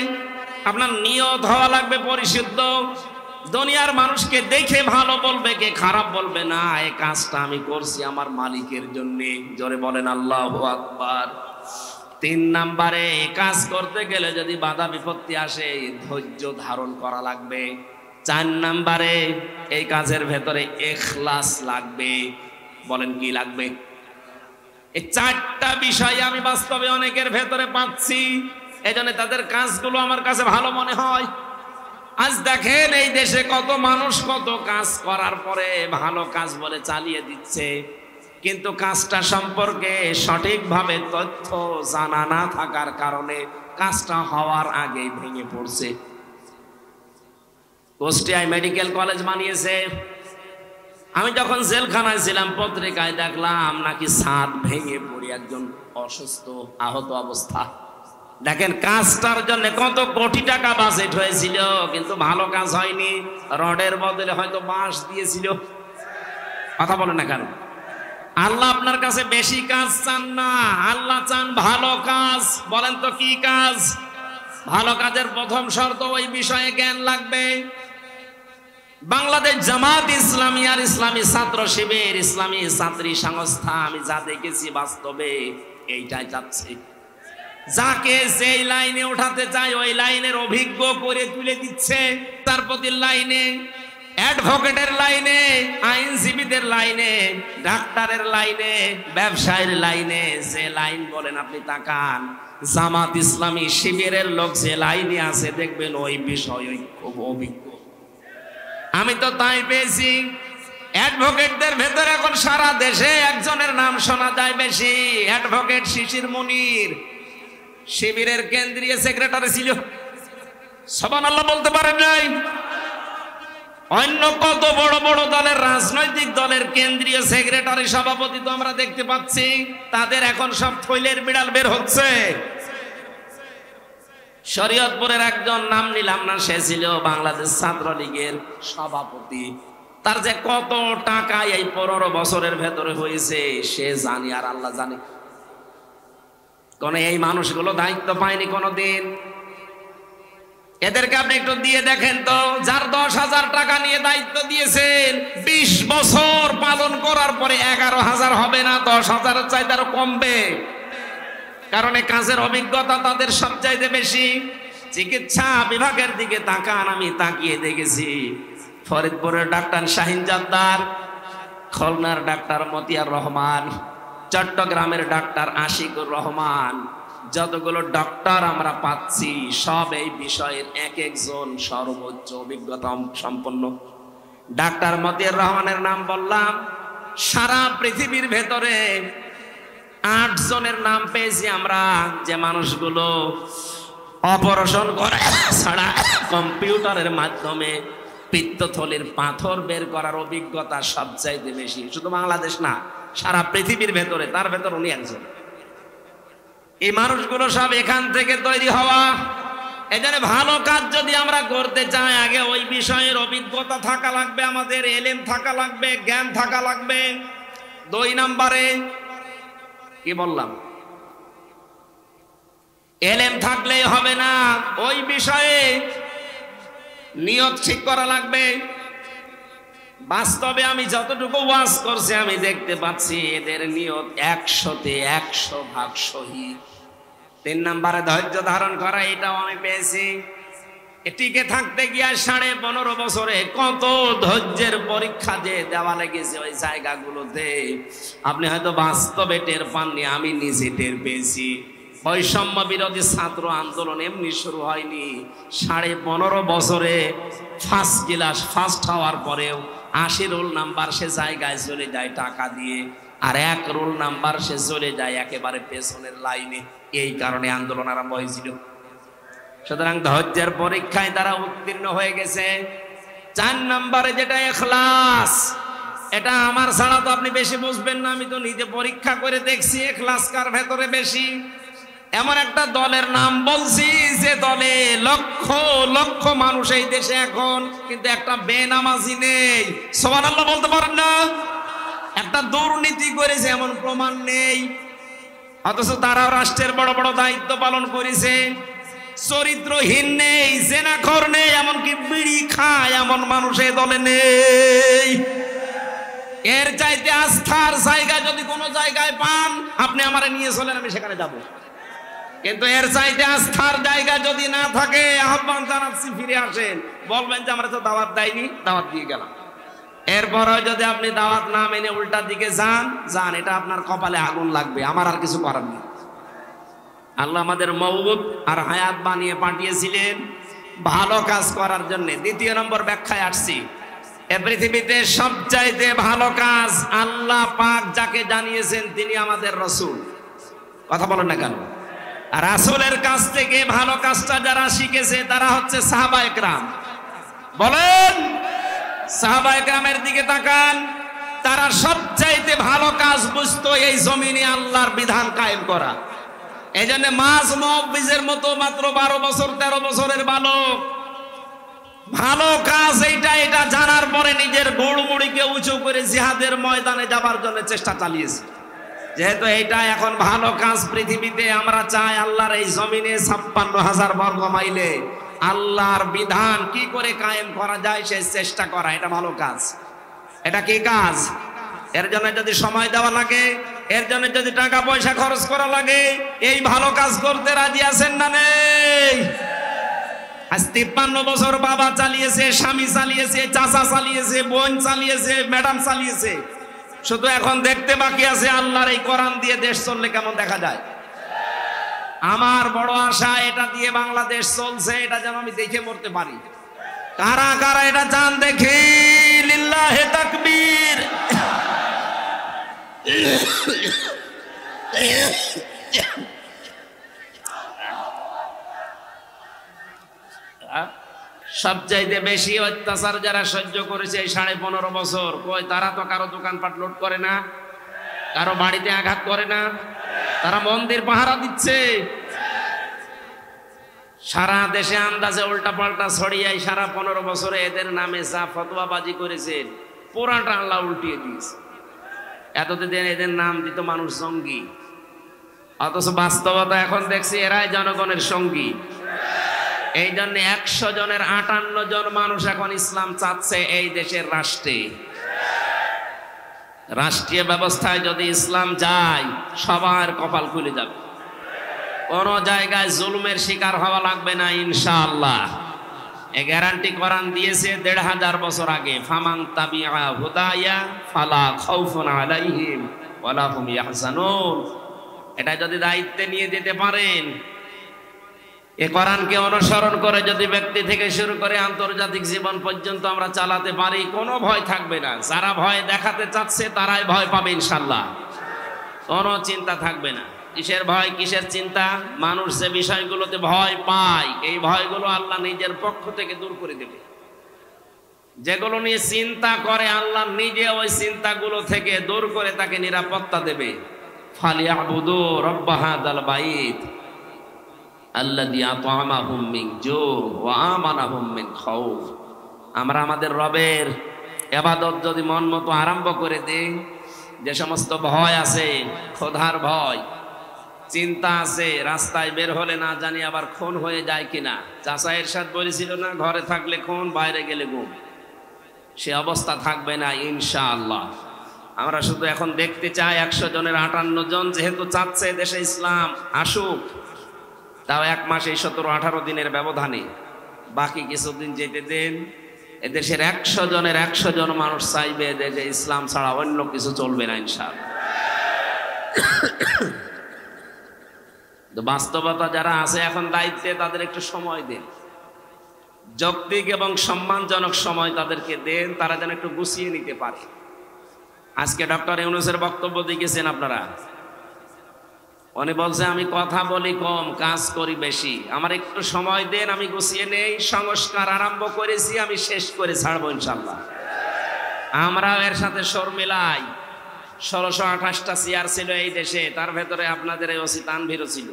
আপনার নিয়ত হওয়া লাগবে পরিশুদ্ধ। দুনিয়ার মানুষকে দেখে ভালো বলবে কে, খারাপ বলবে না। এই কাজটা আমি করছি আমার মালিকের জন্য। জোরে বলেন আল্লাহু আকবার। 3 নম্বরে কাজ করতে গেলে যদি বাধা বিপত্তি আসে, ধৈর্য ধারণ করা লাগবে। 4 নম্বরে এই কাজের ভেতরে ইখলাস লাগবে। বলেন কি লাগবে? এই 4টা বিষয় আমি বাস্তবে অনেকের ভেতরে পাচ্ছি, এজন্য তাদের কাজগুলো আমার কাছে ভালো মনে হয়। আজ দেখেন এই দেশে কত মানুষ কত কাজ করার পরে ভালো কাজ বলে চালিয়ে দিচ্ছে, কিন্তু কাজটা সম্পর্কে সঠিকভাবে তথ্য জানা না থাকার কারণে কাজটা হওয়ার আগেই ভেঙে পড়ছে। কুষ্টিয়ায় মেডিকেল কলেজ বানিয়েছে। আমি যখন জেলখানায় ছিলাম পত্রিকায় দেখলাম নাকি ছাদ ভেঙে পড়ে একজন অসুস্থ আহত অবস্থা। দেখেন কাজটার জন্য কত কোটি টাকা বাজেট হয়েছিল, কিন্তু ভালো কাজ হয়নি। রডের বদলে হয়তো বাঁশ দিয়েছিল। কথা বলে না কেন? আল্লাহ আপনার কাছে বেশি কাজ চান না, আল্লাহ চান ভালো কাজ। বলেন তো কি কাজ? ভালো কাজের প্রথম শর্ত ওই বিষয়ে জ্ঞান লাগবে। বাংলাদেশ জামাত ইসলামী আর ইসলামী ছাত্র শিবির, ইসলামী ছাত্রী সংস্থা, আমি যা দেখেছি বাস্তবে এইটাই চাচ্ছে। যাকে যেই লাইনে ওঠাতে চায় ওই লাইনের অভিজ্ঞ করে তুলে দিচ্ছে। তার প্রতি লাইনে, অ্যাডভোকেটের লাইনে, আইনজীবীদের লাইনে, ডাক্তারের লাইনে, ব্যবসায়ীর লাইনে, যে লাইন বলেন আপনি তাকান। জামাত ইসলামী শিবিরের লোক যে লাইনে আছে দেখবেন ওই বিষয় খুব অভিজ্ঞ। আমি তো তাই পেয়েছি। অ্যাডভোকেটদের ভেতরে এখন সারা দেশে একজনের নাম শোনা যায় বেশি, অ্যাডভোকেট শিশির মুনির। শিবিরের কেন্দ্রীয় সেক্রেটারি ছিল, সুবহানাল্লাহ বলতে পারেন নাই? অন্য কত বড় বড় দলের, রাজনৈতিক দলের কেন্দ্রীয় সেক্রেটারি, সভাপতি তো আমরা দেখতে পাচ্ছি। তাদের এখন সব থইলের বিড়াল বের হচ্ছে। শরীয়তপুরের একজন, নাম নিলাম না, সে ছিল বাংলাদেশ ছাত্রলীগের সভাপতি। তার যে কত টাকা এই 15 বছরের ভেতরে হয়েছে সে জানি আর আল্লাহ জানে। কোন এই মানুষগুলো দায়িত্ব পায়নি কোনোদিন। এদেরকে আপনি একটু দিয়ে দেখেন তো, যার 10,000 টাকা নিয়ে দায়িত্ব দিয়েছেন, 20 বছর পালন করার পরে 11,000 হবে না, 10,000-এর চাইতে আরো কমবে। কারণ এই কাজের অভিজ্ঞতা তাদের সবচাইতে বেশি। চিকিৎসা বিভাগের দিকে তাকান, আমি তাকিয়ে দেখেছি ফরিদপুরের ডাক্তার শাহিন জাদ্দার, খুলনার ডাক্তার মতিয়ার রহমান, চট্টগ্রামের ডাক্তার আশিকুর রহমান, যতগুলো ডক্টর আমরা পাচ্ছি সব এই বিষয়ের এক একজন সর্বোচ্চ অভিজ্ঞতা সম্পন্ন। ডাক্তার মতিয়ার রহমানের নাম বললাম, সারা পৃথিবীর ভেতরে 8 জনের নাম পেয়েছি আমরা, যে মানুষগুলো অপারেশন করে ছাড়া কম্পিউটারের মাধ্যমে পিত্তথলির পাথর বের করার অভিজ্ঞতা সবচাইতে বেশি। শুধু বাংলাদেশ না, সারা পৃথিবীর ভেতরে, তার ভেতর উনি একজন। এই মানুষগুলো সব এখান থেকে তৈরি হওয়া। এখানে ভালো কাজ যদি আমরা করতে চাই, আগে ওই বিষয়ের অভিজ্ঞতা থাকা লাগবে, আমাদের এলেম থাকা লাগবে, জ্ঞান থাকা লাগবে। 2 নম্বরে কি বললাম, এলেম থাকলেই হবে না, ওই বিষয়ে নিয়ত ঠিক করা লাগবে। বাস্তবে আমি যতটুকু ওয়াজ করছি আমি দেখতে পাচ্ছি এদের নিয়ত 100-তে 100% সহি। 3 নম্বরে ধৈর্য ধারণ করা, এটাও আমি পেয়েছি। টিকে থাকতে গিয়ে 15.5 বছরে কত ধৈর্যের পরীক্ষা যে দেওয়া লেগেছে ওই জায়গাগুলোতে, আপনি হয়তো বাস্তবে টের পাননি, আমি নিজে টের পেয়েছি। বৈষম্য বিরোধী ছাত্র আন্দোলন এমনি শুরু হয়নি। 15.5 বছরে ফার্স্ট ক্লাস ফার্স্ট হওয়ার পরেও 80 রোল নাম্বার সে জায়গায় চলে যায় টাকা দিয়ে, আর 1 রোল নাম্বার সে চলে যায় একেবারে পেছনের লাইনে। এই কারণে আন্দোলন আরম্ভ হয়েছিল। সুতরাং ধৈর্যের পরীক্ষায় তারা উত্তীর্ণ হয়ে গেছে। 4 নম্বরে যেটা ইখলাস, এটা আমার ছাড়া তো আপনি বেশি বুঝবেন না, আমি তো নিজে পরীক্ষা করে দেখছি ইখলাস কার ভেতরে বেশি। এমন একটা দলের নাম বলছি যে দলে লক্ষ লক্ষ মানুষ এই দেশে এখন, কিন্তু একটা বেনামাজি নেই। সুবহানাল্লাহ বলতে পারেন না? একটা দুর্নীতি করেছে এমন প্রমাণ নেই, অথচ তারাও রাষ্ট্রের বড় বড় দায়িত্ব পালন করেছে। চরিত্রহীন নেই, জেনাখোর নেই, এমনকি বিড়ি খায় এমন মানুষ এই দলে নেই। এর চাইতে আস্থার জায়গা যদি কোনো জায়গায় পান, আপনি আমারে নিয়ে চলেন, আমি সেখানে যাব। কিন্তু এর চাইতে আস্থার জায়গা যদি না থাকে, আহ্বান জানাচ্ছি ফিরে আসেন। বলবেন যে আমরা তো দাওয়াত দেয়নি, দাওয়াত দিয়ে গেলাম। এরপরে যদি আপনি দাওয়াত না মেনে উল্টার দিকে যান, এটা আপনার কপালে আগুন লাগবে, আমার আর কিছু করার নেই। আল্লাহ আমাদের মওজুদ আর হায়াত বানিয়ে পাঠিয়েছিলেন ভালো কাজ করার জন্য। 2 নম্বর ব্যাখ্যায় আসছি, এ পৃথিবীতে সবচাইতে ভালো কাজ আল্লাহ পাক যাকে জানিয়েছেন তিনি আমাদের রাসূল। কথা বলেন না কেন? আর রাসূলের কাছ থেকে ভালো কাজটা যারা শিখেছে তারা হচ্ছে সাহাবায়ে কেরাম। বলেন, সাহাবায়ে কেরামের দিকে তাকান, তারা সবচাইতে ভালো কাজ বুঝতো এই জমিনে আল্লাহর বিধান কায়েম করা। এই জন্য মাঝ মুআব্বিজের মতো মাত্র 12 বছর 13 বছরের বালক ভালো কাজ এটা জানার পরে নিজের গোড়মুড়িকে উঁচু করে জিহাদের ময়দানে যাবার জন্য চেষ্টা চালিয়েছে। যেহেতু এটা এখন ভালো কাজ পৃথিবীতে, আমরা চাই আল্লাহর এই জমিনে 56,000 বর্গ মাইলে আল্লাহর বিধান কি করে কায়েম করা যায় সেই চেষ্টা করা, এটা ভালো কাজ। এটা কি কাজ? এর জন্য যদি সময় দেওয়া লাগে, এর জন্য যদি টাকা পয়সা খরচ করা লাগে, এই ভালো কাজ করতে রাজি আছেন না নেই? আজ 53 বছর বাবা চালিয়েছে, স্বামী চালিয়েছে, চাচা চালিয়েছে, বোন চালিয়েছে, ম্যাডাম চালিয়েছে, শুধু এখন দেখতে বাকি আছে আল্লাহর এই কোরআন দিয়ে দেশ চললে কেমন দেখা যায়। আমার বড় আশা এটা দিয়ে বাংলাদেশ চলছে, এটা যেন আমি দেখে মরতে পারি। কারা কারা এটা চান দেখি? লিল্লাহে তাকবীর। সবচাইতে বেশি অত্যাচার যারা সহ্য করেছে এই 15.5 বছর, কই তারা তো কারো দোকানপাট লুট করে না, কারো বাড়িতে আঘাত করে না, তারা মন্দির পাহারা দিচ্ছে। সারা দেশে আন্দাজে উল্টা পাল্টা ছড়িয়ে সারা 15 বছরে এদের নামে যা ফতোয়াবাজি করেছেন পুরাটা আল্লাহ উল্টিয়ে দিয়েছে। এতদিন এদের নাম দিত মানুষ জঙ্গি, অথচ বাস্তবতা এখন দেখছি এরাই জনগণের সঙ্গী। এই জন্য 100 জনের 58 জন মানুষ এখন ইসলাম চাচ্ছে এই দেশের রাষ্ট্রে। রাষ্ট্রীয় ব্যবস্থায় যদি ইসলাম যায় সবার কপাল খুলে যাবে, কোন জায়গায় জুলুমের শিকার হওয়া লাগবে না ইনশাআল্লাহ। এই গ্যারান্টি কোরআন দিয়েছে 1500 বছর আগে। ফামান তাবিআ হুদায়া ফালা খাউফুন আলাইহিম ওয়ালা হুম ইয়াহজানুন। এটা যদি দায়িত্বে নিয়ে যেতে পারেন, এই কোরআনকে অনুসরণ করে যদি ব্যক্তি থেকে শুরু করে আন্তর্জাতিক জীবন পর্যন্ত আমরা চালাতে পারি, কোনো ভয় থাকবে না। যারা ভয় দেখাতে চাচ্ছে তারাই ভয় পাবে ইনশাআল্লাহ, কোনো চিন্তা থাকবে না। কিসের ভয়, কিসের চিন্তা? মানুষ যে বিষয়গুলোতে ভয় পায় এই ভয়গুলো আল্লাহ নিজের পক্ষ থেকে দূর করে দেবে। যেগুলো নিয়ে চিন্তা করে আল্লাহ নিজে ওই চিন্তাগুলো থেকে দূর করে তাকে নিরাপত্তা দেবে। ফালিয়াবুদু রাব্ব হাযাল বাইত আল্লাযী আত'আমাহুম মিন জু' ওয়া আমানাহুম মিন খাউফ। আমরা আমাদের রবের ইবাদত যদি মন মতো আরম্ভ করে দেই, যে সমস্ত ভয় আছে, ক্ষুধার ভয়, চিন্তা আছে, রাস্তায় বের হলে না জানি আবার খুন হয়ে যায় কিনা। চাচা এরশাদ বলেছিল না, ঘরে থাকলে খুন, বাইরে গেলে গুম। সে অবস্থা থাকবে না ইনশাআল্লাহ। আমরা শুধু এখন দেখতে চাই 100 জনের 58 জন যেহেতু চাচ্ছে দেশে ইসলাম আসুক, তাও 1 মাস এই 17-18 দিনের ব্যবধানে, বাকি কিছুদিন যেতে দেন। এদেশের 100 জনের 100 জন মানুষ চাইবে যে ইসলাম ছাড়া অন্য কিছু চলবে না ইনশাআল্লাহ। বাস্তবতা যারা আছে এখন দায়িত্বে, তাদের একটু সময় দেন, যৌক্তিক এবং সম্মানজনক সময় তাদেরকে দেন, তারা যেন একটু গুছিয়ে নিতে পারে। আজকে ডক্টর ইউনূসের বক্তব্য দেখেছেন আপনারা, উনি বলছে আমি কথা বলি কম, কাজ করি বেশি, আমার একটু সময় দেন, আমি গুছিয়ে নেই। সংস্কার আরম্ভ করেছি, আমি শেষ করে ছাড়বো ইনশাআল্লাহ। আমরাও এর সাথে সর মিলাই। 1628টা চেয়ার ছিল এই দেশে, তার ভেতরে আপনাদের এই ওসি তানভীরও ছিল।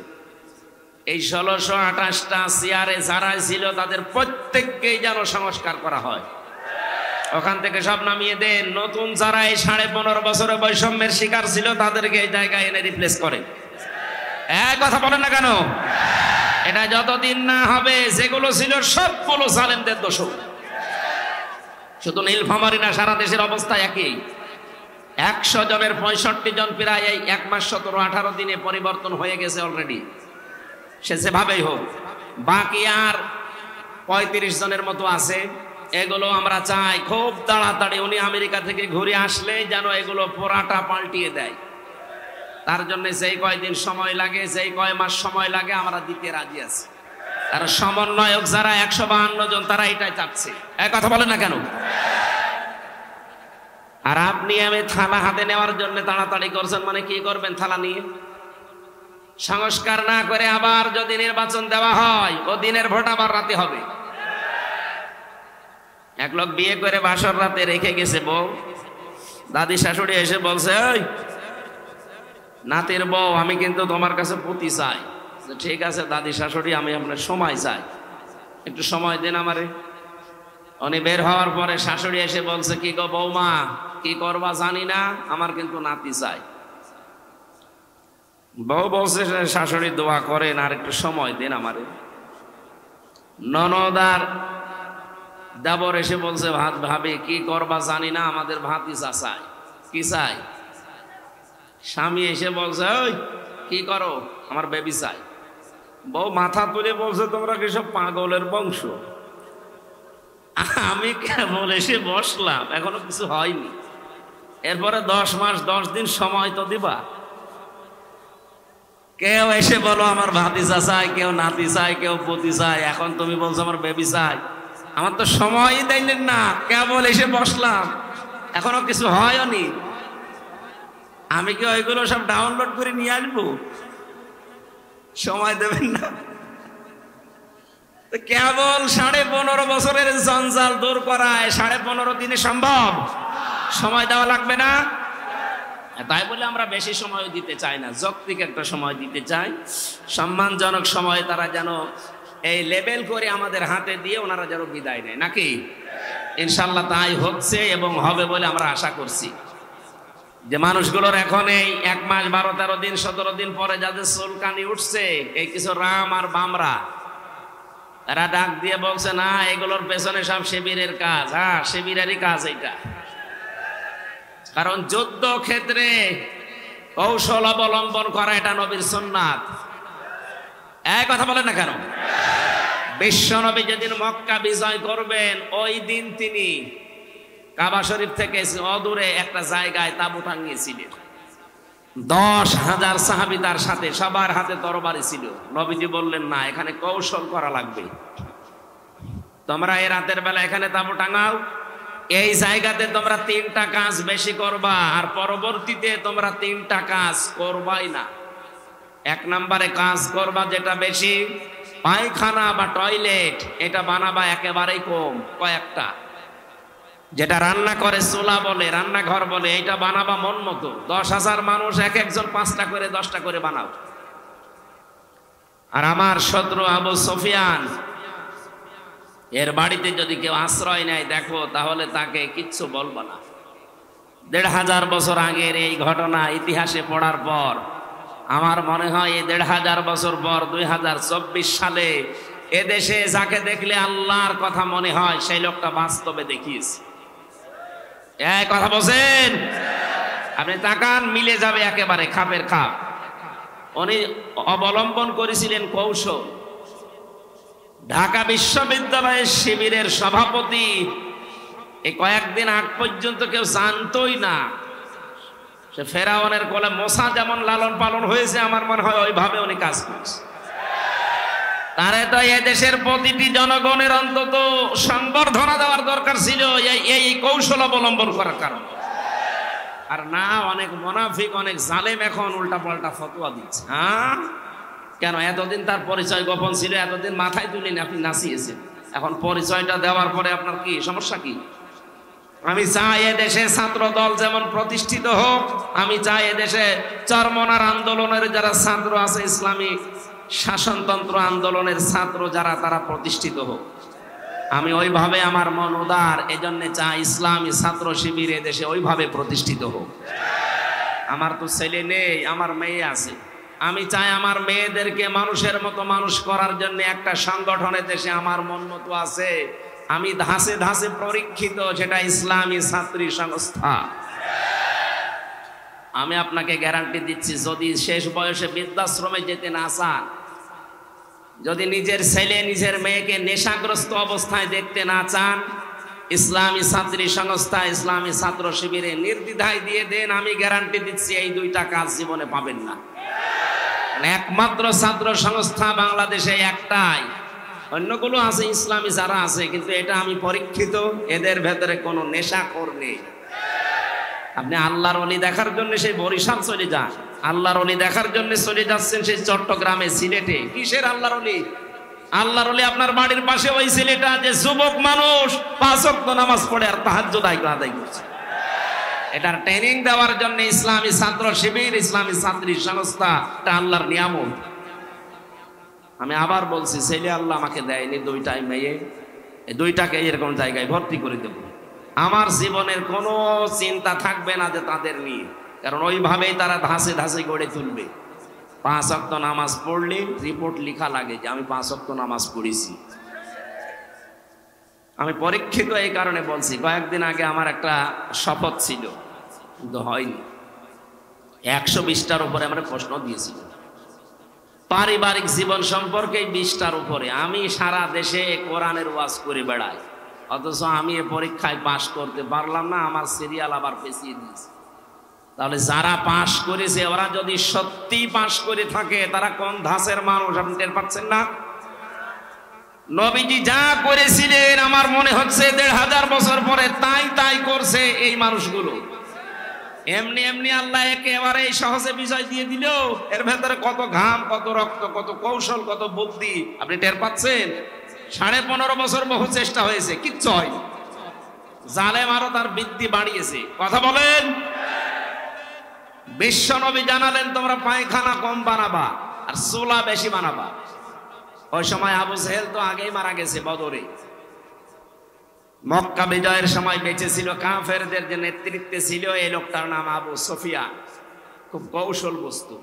এই 1628টা চেয়ারে যারা ছিল তাদের প্রত্যেককেই যেন সংস্কার করা হয়, ওখান থেকে সব নামিয়ে দেন। নতুন যারা এই 15.5 বছরে বৈষম্যের শিকার ছিল তাদেরকে এই জায়গায় এনে রিপ্লেস করে। এক কথা বলেন না কেন? এটা যতদিন না হবে যেগুলো ছিল সবগুলো জালেমদের দোষ। শুধু নীলফামারী না, সারা দেশের অবস্থা একই। 100 জনের 65 জন প্রায় এই 1 মাস 17-18 দিনে পরিবর্তন হয়ে গেছে অলরেডি। সে যেভাবেই হোক, বাকি আর 35 জনের মতো আছে। এগুলো আমরা চাই খুব তাড়াতাড়ি উনি আমেরিকা থেকে ঘুরে আসলে যেন এগুলো পুরাটা পাল্টিয়ে দেয়। তার জন্য যেই কয়দিন সময় লাগে, যেই কয় মাস সময় লাগে, আমরা দিতে রাজি আছি। আর সমন্বয়ক যারা 152 জন, তারা এটাই চাচ্ছে। এক কথা বলেন না কেন? আর আপনি আমি থালা হাতে নেওয়ার জন্য তাড়াতাড়ি করছেন, মানে কি করবেন থালা নিয়ে? সংস্কার না করে আবার যদি নির্বাচন দেওয়া হয়, ও দিনের ভোট আবার রাতে হবে। এক লোক বিয়ে করে বাসর রাতে রেখে গেছে বউ, দাদি শাশুড়ি এসে বলছে, ওই নাতির বউ, আমি কিন্তু তোমার কাছে পুতি চাই। ঠিক আছে দাদি শাশুড়ি, আমি আপনার সময় চাই, একটু সময় দেন আমারে। উনি বের হওয়ার পরে শাশুড়ি এসে বলছে, কি গো বৌমা, কি করবা জানি না, আমার কিন্তু নাতি চাই। বউ বলছে, শাশুড়ি দোয়া করেন, আর একটু সময় দেন আমারে। ননদার দেবর এসে বলছে, ভাত ভাবি কি করবা জানি না, আমাদের ভাতই চাই। কি চাই? স্বামী এসে বলছে, ওই কি করো? আমার বেবি চাই। বউ মাথা তুলে বলছে, তোমরা কি সব পাগলের বংশ? আমি কেবল এসে বসলাম, এখনো কিছু হয়নি। এরপরে 10 মাস 10 দিন সময় তো দিবা। কেউ এসে বলো আমার ভাতিজা চাই, কেউ নাতি চাই, কেউ পতি চাই, এখন তুমি বলছো আমার বেবি চাই। আমার তো সময়ই দেয়নি না, কেবল এসে বসলাম, এখনো কিছু হয়নি। আমি কি ওইগুলো সব ডাউনলোড করে নিয়ে আসবো? সময় দেবেন না? কেবল 15.5 বছরের জঞ্জাল দূর করায় 15.5 দিনে সম্ভব? সময় দেওয়া লাগবে না? তাই বলে আমরা বেশি সময় দিতে চাই না, যৌক্তিক একটা সময় দিতে চাই, সম্মানজনক সময়। তারা যেন এই লেবেল করে আমাদের হাতে দিয়ে ওনারা যেন বিদায় নেয়, নাকি? ইনশাল্লাহ তাই হচ্ছে এবং হবে বলে আমরা আশা করছি। যে মানুষগুলোর এখন এই 1 মাস 12-13 দিন 17 দিন পরে যাদের চুলকানি উঠছে, এই কিছু রাম আর বামরা, এরা ডাক দিয়ে বলছে, না এগুলোর পেছনে সব শিবিরের কাজ। হ্যাঁ, শিবিরেরই কাজ এটা। কারণ যুদ্ধ ক্ষেত্রে কৌশল অবলম্বন করা এটা নবীর সুন্নাত। এক কথা বলেন না কেন? বিশ্ব নবী যেদিন মক্কা বিজয় করবেন, ওই দিন তিনি কাবা শরীফ থেকে অদূরে একটা জায়গায় তাঁবু টাঙিয়েছিলেন। 10,000 সাহাবী তার সাথে, সবার হাতে তরবারি ছিল। নবীজি বললেন, না এখানে কৌশল করা লাগবে, তোমরা এই রাতের বেলা এখানে তাঁবু টাঙাও, এই জায়গাতে তোমরা 3টা কাজ বেশি করবা, আর পরবর্তীতে তোমরা 3টা কাজ করবাই না। 1 নম্বরে কাজ করবা যেটা বেশি, পায়খানা বা টয়লেট, এটা বানাবা একেবারেই কম, কয়েকটা। যেটা রান্না করে চুলা বলে, রান্নাঘর বলে, এটা বানাবা মন মতো। 10,000 মানুষ, এক একজন 5টা করে 10টা করে বানাও। আর আমার শত্রু আবু সুফিয়ান, এর বাড়িতে যদি কেউ আশ্রয় নেয় দেখো, তাহলে তাকে কিচ্ছু বলবো না। 1,500 বছর আগের এই ঘটনা ইতিহাসে পড়ার পর আমার মনে হয় এই 1,500 বছর পর 2024 সালে এদেশে যাকে দেখলে আল্লাহর কথা মনে হয়, সেই লোকটা বাস্তবে দেখিয়েছে। এই কথা বলছেন? আপনি তাকান, মিলে যাবে একেবারে খাপের খাপ। উনি অবলম্বন করেছিলেন কৌশল। ঢাকা বিশ্ববিদ্যালয়ের শিবিরের সভাপতি এই কয়েকদিন আগ পর্যন্ত কেউ জানতোই না। সে ফেরাউনের কোলে মোসা যেমন লালন পালন হয়েছে, আমার মনে হয় ওইভাবে উনি কাজ করছে। তারে তো এই দেশের প্রতিটি জনগণের অন্তত সংবর্ধনা দেওয়ার দরকার ছিল এই কৌশল অবলম্বন করার কারণে। আর না, অনেক মুনাফিক, অনেক জালেম এখন উল্টা পাল্টা ফতোয়া দিচ্ছে। হ্যাঁ, কেন? এতদিন তার পরিচয় গোপন ছিল, এতদিন মাথায় তুলিনি, আপনি নাচিয়েছেন। এখন পরিচয়টা দেওয়ার পরে আপনার কি সমস্যা? কি? আমি চাই এদেশে ছাত্র দল যেমন প্রতিষ্ঠিত হোক, আমি চাই এদেশে চরমনার আন্দোলনের যারা ছাত্র আছে, ইসলামী শাসনতন্ত্র আন্দোলনের ছাত্র যারা, তারা প্রতিষ্ঠিত হোক। আমি ওইভাবে, আমার মন উদার, এজন্য চাই ইসলামী ছাত্র শিবির এদেশে ওইভাবে প্রতিষ্ঠিত হোক। আমার তো ছেলে নেই, আমার মেয়ে আছে। আমি চাই আমার মেয়েদেরকে মানুষের মতো মানুষ করার জন্য একটা সংগঠনের দেশে আমার মন মতো আছে। আমি ধাসে ধাসে পরীক্ষিত, সেটা ইসলামী ছাত্রী সংস্থা। আমি আপনাকে গ্যারান্টি দিচ্ছি, যদি শেষ বয়সে বৃদ্ধাশ্রমে যেতে না চান, যদি নিজের ছেলে নিজের মেয়েকে নেশাগ্রস্ত অবস্থায় দেখতে না চান, ইসলামী ছাত্রী সংস্থা, ইসলামী ছাত্র শিবিরে নির্দ্বিধায় দিয়ে দেন, আমি গ্যারান্টি দিচ্ছি এই 2টা কাজ জীবনে পাবেন না। একমাত্র ছাত্র সংস্থা বাংলাদেশে একটাই, অন্যগুলো আছে ইসলামী যারা আছে, কিন্তু এটা আমি পরীক্ষিত, এদের ভেতরে কোনো নেশাখোর নেই। আপনি আল্লাহর ওলি দেখার জন্য সেই বরিশাল চলে যান, আল্লাহর ওলি দেখার জন্য চলে যাচ্ছেন সেই চট্টগ্রামে, সিলেটে। কিসের আল্লাহর ওলি? আল্লাহর ওলি আপনার বাড়ির পাশে ওই ছেলেটা যে যুবক মানুষ 5 ওয়াক্ত নামাজ পড়ে আর তাহাজ্জুদ আদায় করছে। এটার ট্রেনিং দেওয়ার জন্য ইসলামী ছাত্র শিবির, ইসলামী ছাত্রী সংস্থা, এটা আল্লাহর নিয়ামত। আমি আবার বলছি, ছেলে আল্লাহ আমাকে দেয়নি, 2টাই মেয়ে, এই 2টাকে এরকম জায়গায় ভর্তি করে দেব। আমার জীবনের কোনো চিন্তা থাকবে না যে তাদের নিয়ে, কারণ ওইভাবেই তারা ধাসে ধাসে গড়ে তুলবে। 5 ওয়াক্ত নামাজ পড়লে রিপোর্ট লেখা লাগে যে আমি 5 ওয়াক্ত নামাজ পড়েছি। আমি পরীক্ষিত এই কারণে বলছি, কয়েকদিন আগে আমার একটা শপথ ছিল, কিন্তু হয়নি। 120টার উপরে আমরা প্রশ্ন দিয়েছি পারিবারিক জীবন সম্পর্কে, 20টার উপরে। আমি সারা দেশে কোরআনের ওয়াজ করে বেড়াই, অথচ আমি এ পরীক্ষায় পাশ করতে পারলাম না। আমার সিরিয়াল আবার পেছিয়ে দিয়েছে। তাহলে যারা পাশ করেছে ওরা যদি সত্যি পাশ করে থাকে, তারা কোন ধাঁচের মানুষ আপনি টের পাচ্ছেন না? নবীজি যা করেছিলেন আমার মনে হচ্ছে 1500 বছর পরে তাই তাই করছে এই মানুষগুলো। এমনি এমনি আল্লাহ একেবারে সহজে বিজয় দিয়ে দিল। এর ভেতরে কত ঘাম, কত রক্ত, কত কৌশল, কত বুদ্ধি আপনি টের পাচ্ছেন? 15.5 বছর বহু চেষ্টা হয়েছে, কিচ্ছু হয়। জালেম আরো তার বৃদ্ধি বাড়িয়েছে। কথা বলেন। বিশ্ব নবী জানালেন তোমরা পায়খানা কম বানাবা আর চুলা বেশি বানাবা। ওই সময় আবু জেহেল তো আগেই মারা গেছে বদরে। মক্কা বিজয়ের সময় বেঁচে ছিল, কাফেরদের যে নেতৃত্বে ছিল এই লোকটার নাম আবু সুফিয়ান। খুব কৌশল বস্তু।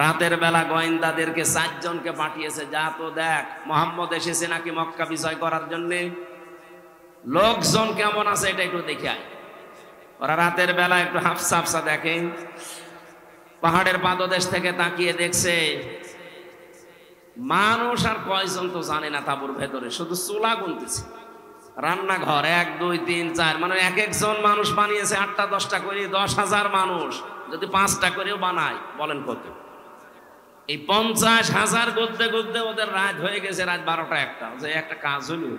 রাতের বেলা গোয়েন্দাদেরকে 4 জনকে পাঠিয়েছে, যা তো দেখ মুহাম্মদ এসেছে নাকি মক্কা বিজয় করার জন্য, লোকজন কেমন আছে এটা একটু দেখে আয়। ওরা রাতের বেলা একটু হাফসা হাফসা দেখে, পাহাড়ের পাদদেশ থেকে তাকিয়ে দেখছে মানুষ আর কয়জন তো জানে না তাঁবুর ভেতরে, শুধু চুলা গুনতেছে। রান্নাঘর 1 2 3 4, মানে এক একজন মানুষ বানিয়েছে 8টা 10টা করে। 10,000 মানুষ যদি 5টা করেও বানায়, বলেন কত? এই 50,000 গদ্দে গদ্দে ওদের রাত হয়ে গেছে, রাত 12টা 1টা। যে একটা কাজ হলো,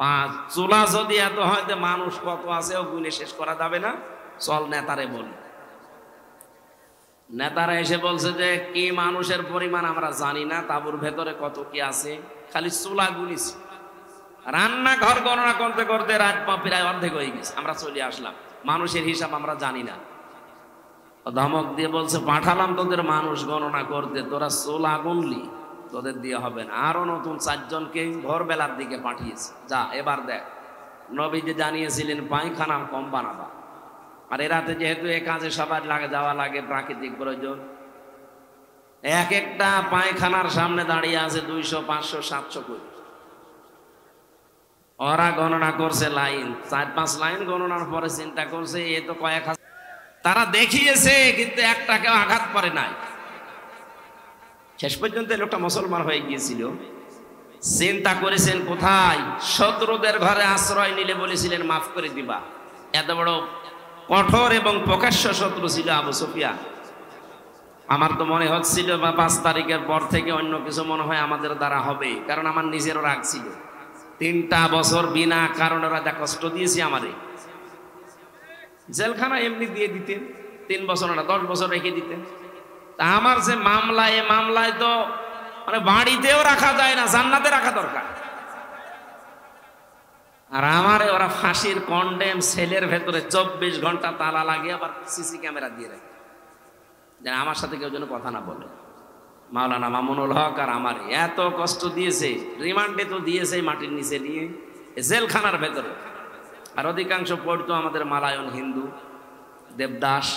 5 চুলা যদি এত হয়, মানুষ কত আছে ও গুনে শেষ করা যাবে না। চল নেতারে বল। নেতারা এসে বলছে যে কি মানুষের পরিমাণ আমরা জানি না, তাঁবুর ভেতরে কত কি আছে, খালি চুলা গুনিছি। রান্নাঘর গণনা করতে করতে রাত প্রায় অর্ধেক হয়ে গেছে, আমরা চলে আসলাম। মানুষের হিসাব আমরা জানি না। ধমক দিয়ে বলছে পাঠালাম তোদের মানুষ গণনা করতে, তোরা চুলা গুনলি, তোদের দিয়ে হবে না। আরো নতুন 4 জনকে ভোরবেলার দিকে পাঠিয়েছে, যা এবার দেখ। নবী যে জানিয়েছিলেন পায়খানা কম বানাবা, আর এরাতে যেহেতু এ কাজে সবার যাওয়া লাগে, প্রাকৃতিক প্রয়োজন, এক একটা পায়খানার সামনে দাঁড়িয়ে আছে 200 500 700 করে। ওরা গণনা করছে লাইন, 4-5 লাইন গণনার পরে চিন্তা করছে এ তো কয়েক হাজার। তারা দেখিয়েছে কিন্তু একটাকেও আঘাত করে নাই। শেষ পর্যন্ত লোকটা মুসলমান হয়ে গিয়েছিল। চিন্তা করেছেন কোথায়? শত্রুদের ঘরে আশ্রয় নিলে বলেছিলেন মাফ করে দিবা। এত বড় কঠোর এবং প্রকাশ্য শত্রু ছিল আবু সুফিয়ান। আমার তো মনে হচ্ছিল বা 5 তারিখের পর থেকে অন্য কিছু মনে হয় আমাদের দ্বারা হবে, কারণ আমার নিজেরও রাগ ছিল। 3টা বছর বিনা কারণে ওরা যা কষ্ট দিয়েছে আমারে। জেলখানা এমনি দিয়ে দিতেন, 3 বছর না 10 বছর রেখে দিতেন। তা আমার যে মামলা, এ মামলায় তো মানে বাড়িতেও রাখা যায় না, জান্নাতে রাখা দরকার। আর আমারে ওরা ফাঁসির কন্ডেম সেলের ভেতরে 24 ঘন্টা তালা লাগিয়ে আবার সিসি ক্যামেরা দিয়ে রাখে, যেন আমার সাথে কেউ যেন কথা না বলে। মাওলানা মামুনুল হক আর আমার এত কষ্ট দিয়েছে, রিমান্ডে তো দিয়েছে মাটির নিচে নিয়ে, জেলখানার ভেতরে। আর অধিকাংশ পড়তো আমাদের মালায়ন হিন্দু, দেবদাস,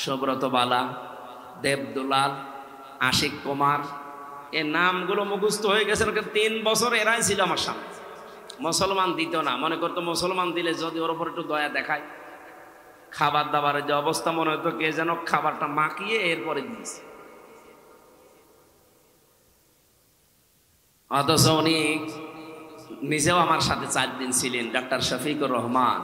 সুব্রত বালা, দেবদুলাল, আশিক কুমার, এ নামগুলো মুখস্থ হয়ে গেছে। 3 বছর এরাই ছিল আমার সামনে। মুসলমান দিত না, মনে করতো মুসলমান দিলে যদি ওর উপর একটু দয়া দেখায়। খাবার দাবারের যে অবস্থা, মনে হতো কে যেন খাবারটা মাখিয়ে এরপরে দিয়েছে। অথচ উনি নিজেও আমার সাথে 4 দিন ছিলেন, ডাক্তার শফিকুর রহমান।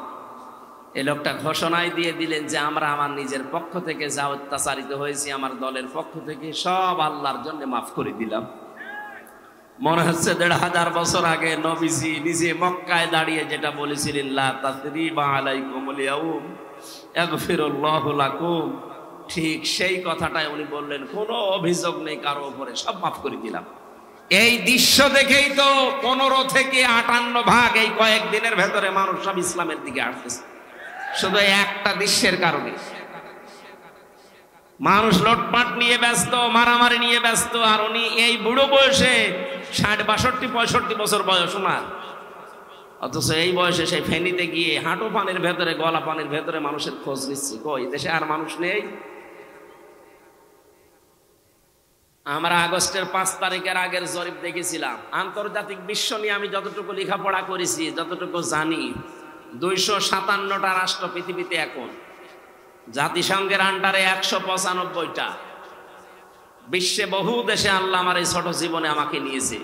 এই লোকটা ঘোষণাই দিয়ে দিলেন যে আমরা আমার নিজের পক্ষ থেকে যা অত্যাচারিত হয়েছি, আমার দলের পক্ষ থেকে সব আল্লাহর জন্য মাফ করে দিলাম। মনে হচ্ছে 1500 বছর আগে নবীজি নিজে মক্কায় দাঁড়িয়ে যেটা বলেছিলেন, লা তাসরিবা আলাইকুমুল ইয়াউম ইয়াগফিরুল্লাহু লাকুম, ঠিক সেই কথাটাই উনি বললেন। কোনো অভিযোগ নেই কারো উপরে, সব মাফ করে দিলাম। এই দৃশ্য দেখেই তো 15 থেকে 58 ভাগ এই কয়েকদিনের ভেতরে মানুষ সব ইসলামের দিকে আসতেছে, শুধু একটা দৃশ্যের কারণে। মানুষ লুটপাট নিয়ে ব্যস্ত, মারামারি নিয়ে ব্যস্ত, আর উনি এই বুড়ো বয়সে 60 62 65 বছর বয়স ওনার, অথচ এই বয়সে সেই ফেনীতে গিয়ে হাঁটু পানির ভেতরে, গলা পানির ভেতরে মানুষের খোঁজ নিচ্ছে। কই দেশে আর মানুষ নেই? আমরা আগস্টের 5 তারিখের আগের জরিপ দেখেছিলাম। আন্তর্জাতিক বিশ্ব নিয়ে আমি যতটুকু লেখাপড়া করেছি, যতটুকু জানি, 257টা রাষ্ট্র পৃথিবীতে এখন, জাতিসংঘের আন্ডারে 195টা। বিশ্বে বহু দেশে আল্লাহ আমার এই ছোট জীবনে আমাকে নিয়েছে।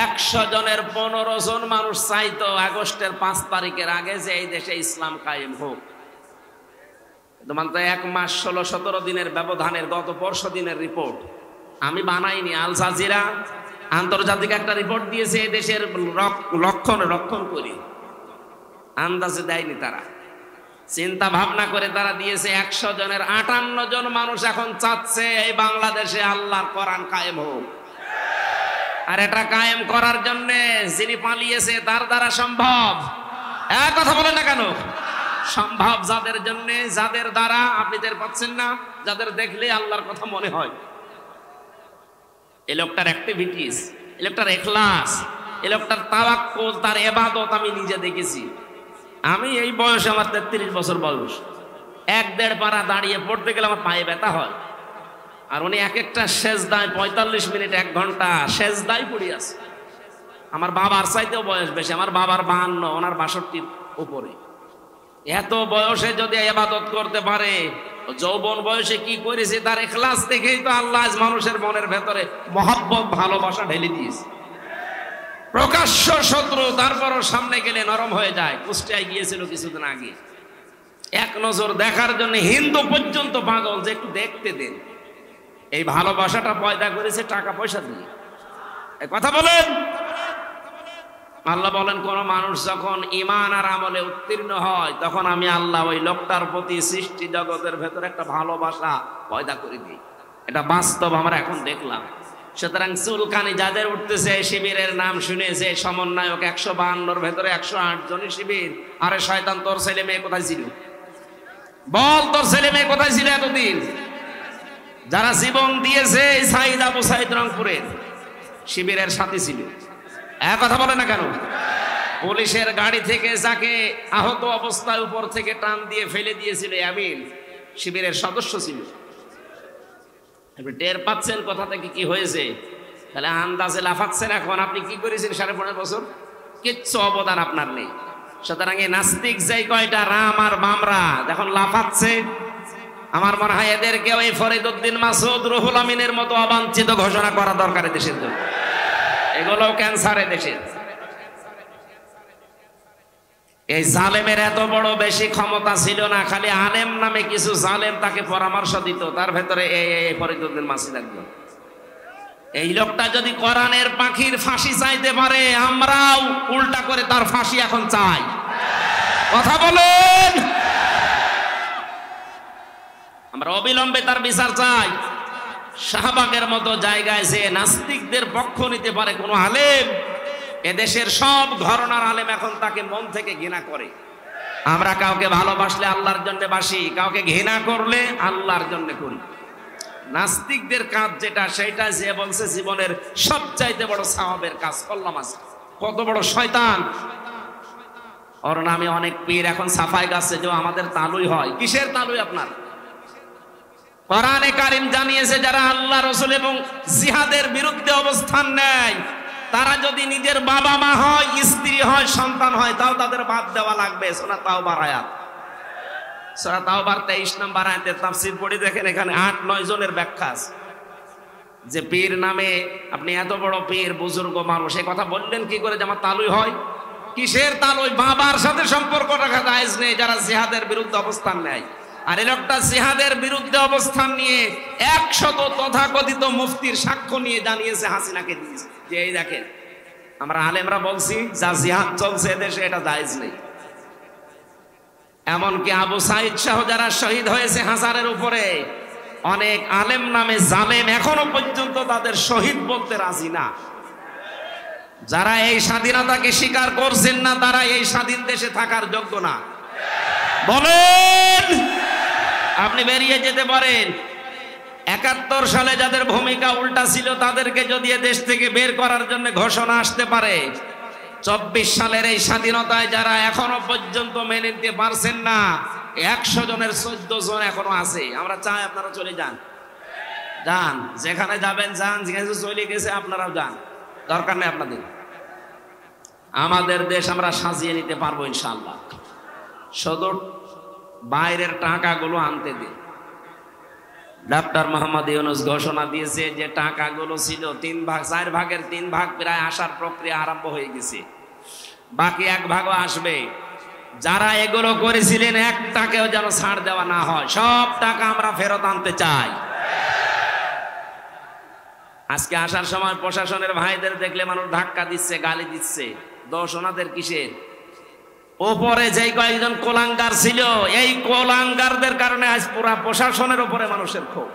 100 জনের 15 জন মানুষ চাইতো আগস্টের 5 তারিখের আগে যে এই দেশে ইসলাম কায়েম হোক। তোমার তো 1 মাস 16-17 দিনের ব্যবধানের গত পরশু দিনের রিপোর্ট আমি বানাইনি, আল জাজিরা আন্তর্জাতিক একটা রিপোর্ট দিয়েছে। এই দেশের রক্ষণ করি আন্দাজে দেয়নি, তারা চিন্তা ভাবনা করে তারা দিয়েছে। 100 জনের 58 জন মানুষ এখন চাচ্ছে এই বাংলাদেশে আল্লাহর কোরআন কায়েম হোক। আর এটা কায়েম করার জন্য যিনি পালিয়েছে তার দ্বারা সম্ভব। এক কথা বলেন না কেন? সম্ভব যাদের জন্য, যাদের দ্বারা আপনি টের পাচ্ছেন না, যাদের দেখলে আল্লাহর কথা মনে হয়। এই লোকটার অ্যাক্টিভিটিস, এই লোকটার ইখলাস, এই লোকটার তাওয়াক্কুল, তার ইবাদত আমি নিজে দেখেছি। আমি এই বয়সে, আমার 33 বছর বয়স, 1-1.5 পারা দাঁড়িয়ে পড়তে গেলে আমার পায়ে ব্যথা হয়। আর উনি এক একটা সেজদায় 45 মিনিট 1 ঘন্টা সেজদায় পড়ে আছে। আমার বাবার চাইতেও বয়স বেশি, আমার বাবার 52, ওনার 62 উপরে। এত বয়সে যদি ইবাদত করতে পারে, যৌবন বয়সে কি করেছে তার ইখলাস দেখেই তো আল্লাহ মানুষের মনের ভেতরে মহব্বত, ভালোবাসা ঢেলে দিয়েছে। প্রকাশ্য শত্রু, তারপরও সামনে গেলে নরম হয়ে যায়। কুষ্টিয়ায় গিয়েছিল কিছুদিন আগে, এক নজর দেখার জন্য হিন্দু পর্যন্ত পাগল যে একটু দেখতে দেন। এই ভালোবাসাটা পয়দা করেছে টাকা পয়সা দিয়ে। কথা বলেন। আল্লাহ বলেন, কোন মানুষ যখন ঈমান আর আমলে উত্তীর্ণ হয় তখন আমি আল্লাহ ওই লোকটার প্রতি সৃষ্টি জগতের ভেতরে একটা ভালোবাসা পয়দা করে দিই। এটা বাস্তব, আমরা এখন দেখলাম। সুতরাং চুলকানি যাদের উঠতেছে, শিবিরের নাম শুনেছে, সমন্বয়ক 152-র ভেতরে 108 জনই শিবির। আরে শয়তান, তোর ছেলে মেয়ে কোথায় ছিল? বল, তোর ছেলে মেয়ে কোথায় ছিল এতদিন? যারা জীবন দিয়েছে সাইদ আবু সাইদ রংপুরের শিবিরের সাথী ছিল। এক কথা বলে না কেন? পুলিশের গাড়ি থেকে যাকে আহত অবস্থায় উপর থেকে টান দিয়ে ফেলে দিয়েছিল আমিন, শিবিরের সদস্য ছিল। আপনি টের পাচ্ছেন কোথা থেকে কি হয়েছে? তাহলে আন্দাজে লাফাচ্ছেন। এখন আপনি কি করেছেন 15.5 বছর? কিচ্ছু অবদান আপনার নেই। সুতরাং এই নাস্তিক যেই কয়টা রাম আর বামরা এখন লাফাচ্ছে, আমার মনে হয় এদেরকে ওই ফরিদউদ্দিন মাসুদ, রুহুল আমিনের মতো অবাঞ্ছিত ঘোষণা করা দরকার দেশের জন্য। এগুলো ক্যান্সারে দেশের। এই জালেমের এত বড় বেশি ক্ষমতা ছিল না, খালি আলেম নামে কিছু জালেম তাকে পরামর্শ দিত, তার ভেতরে এই ফরিদউদ্দিন মাসুদ একজন। এই লোকটা যদি কোরআনের পাখির ফাঁসি চাইতে পারে, আমরাও উল্টা করে তার ফাঁসি এখন চাই। কথা বলেন। আমরা অবিলম্বে তার বিচার চাই। শাহবাগের মতো জায়গায় যে নাস্তিকদের পক্ষ নিতে পারে কোন আলেম, এদেশের সব ঘরানার আলেম এখন তাকে মন থেকে ঘৃণা করে। আমরা কাউকে ভালোবাসলে আল্লাহর জন্য বাসি, কাউকে ঘৃণা করলে আল্লাহর জন্য করি। নাস্তিকদের কাজ যেটা, সেটা যে বলছে জীবনের সবচাইতে বড় সওয়াবের কাজ করলাম। আছে কত বড় শয়তান! ওর নামে অনেক পীর এখন সাফাই গাছে যে আমাদের তালুই হয়। কিসের তালুই আপনার? কোরআনে কারীম জানিয়েছে যারা আল্লাহ রাসূল এবং জিহাদের বিরুদ্ধে অবস্থান নেয়, তারা যদি নিজের বাবা মা হয়, স্ত্রী হয়, সন্তান হয়, তাও তাদের বাদ দেওয়া লাগবে। সূরা তাওবার আয়াত, সূরা তাওবার 23 নম্বর আয়াতের তাফসীর পড়ে দেখেন, এখানে 8-9 জনের ব্যাখ্যা আছে। যে পীর নামে আপনি এত বড় পীর, বুজুর্গ মানুষ, এই কথা বললেন কি করে যে আমার তালুই হয়? কিসের তালুই? বাবার সাথে সম্পর্ক রাখা জায়েজ নেই যারা জিহাদের বিরুদ্ধে অবস্থান নেয়। আর এই লোকটা জিহাদের বিরুদ্ধে অবস্থান নিয়ে 100 তথাকথিত মুফতির সাক্ষ্য নিয়ে জানিয়েছে হাসিনাকে দিয়েছে যে এই দেখেন আমরা আলেমরা বলছি যা জিহাদ চলছে দেশে এটা জায়েজ নেই। এমনকি আবু সাইদ সহ যারা শহীদ হয়েছে হাজারের উপরে, অনেক আলেম নামে জালেম এখনো পর্যন্ত তাদের শহীদ বলতে রাজি না। যারা এই স্বাধীনতাকে স্বীকার করছেন না, তারা এই স্বাধীন দেশে থাকার যোগ্য না। বলেন, আপনি বেরিয়ে যেতে পারেন। 71 সালে যাদের ভূমিকা উল্টা ছিল তাদেরকে যদি দেশ থেকে বের করার জন্য ঘোষণা আসতে পারে, 24 সালের এই স্বাধীনতায় যারা এখনো পর্যন্ত মেনে নিতে পারছেন না, 100 জনের 14 জন এখনো আছে। আমরা চাই আপনারা চলে যান। যান, যেখানে যাবেন যান, যেখানে চলে গেছে আপনারাও যান, দরকার নেই আপনাদের। আমাদের দেশ আমরা সাজিয়ে নিতে পারবো ইনশাআল্লাহ। শুধু বাইরের টাকাগুলো আনতে দিন। ডক্টর মোহাম্মদ ইউনূস ঘোষণা দিয়েছে যে টাকাগুলো ছিল 3 ভাগ, 4 ভাগের 3 ভাগ প্রায় আসার প্রক্রিয়া আরম্ভ হয়ে গেছে, বাকি 1 ভাগও আসবে। যারা এগুলো করেছিলেন 1 টাকাও যেন ছাড় দেওয়া না হয়, সব টাকা আমরা ফেরত আনতে চাই। আজকে আসার সময় প্রশাসনের ভাইদের দেখলে মানুষ ধাক্কা দিচ্ছে, গালি দিচ্ছে, দোষ ওনাদের কিসের? ওপরে যেই কয়েকজন কোলাঙ্গার ছিল, এই কোলাঙ্গারদের কারণে আজ পুরা প্রশাসনের উপরে মানুষের ক্ষোভ।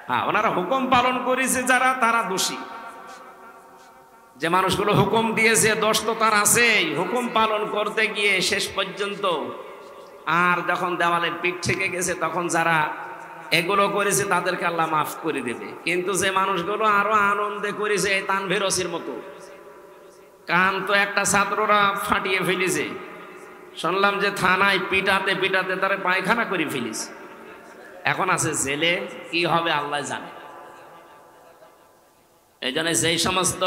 হ্যাঁ, ওনারা হুকুম পালন করেছে যারা, তারা দোষী। যে মানুষগুলো হুকুম দিয়েছে দোষ তো তার আছেই, হুকুম পালন করতে গিয়ে শেষ পর্যন্ত আর যখন দেওয়ালে পিঠ থেকে গেছে তখন যারা এগুলো করেছে তাদেরকে আল্লাহ মাফ করে দেবে। কিন্তু যে মানুষগুলো আরো আনন্দে করেছে, এই তানভীর ওসির মতো, কান তো একটা ছাত্ররা ফাটিয়ে ফেলেছে, শুনলাম যে থানায় পিটাতে পিটাতে তারা পায়খানা করে ফেলেছে, এখন আছে জেলে, কি হবে আল্লাহ জানে। এই জন্য যেই সমস্ত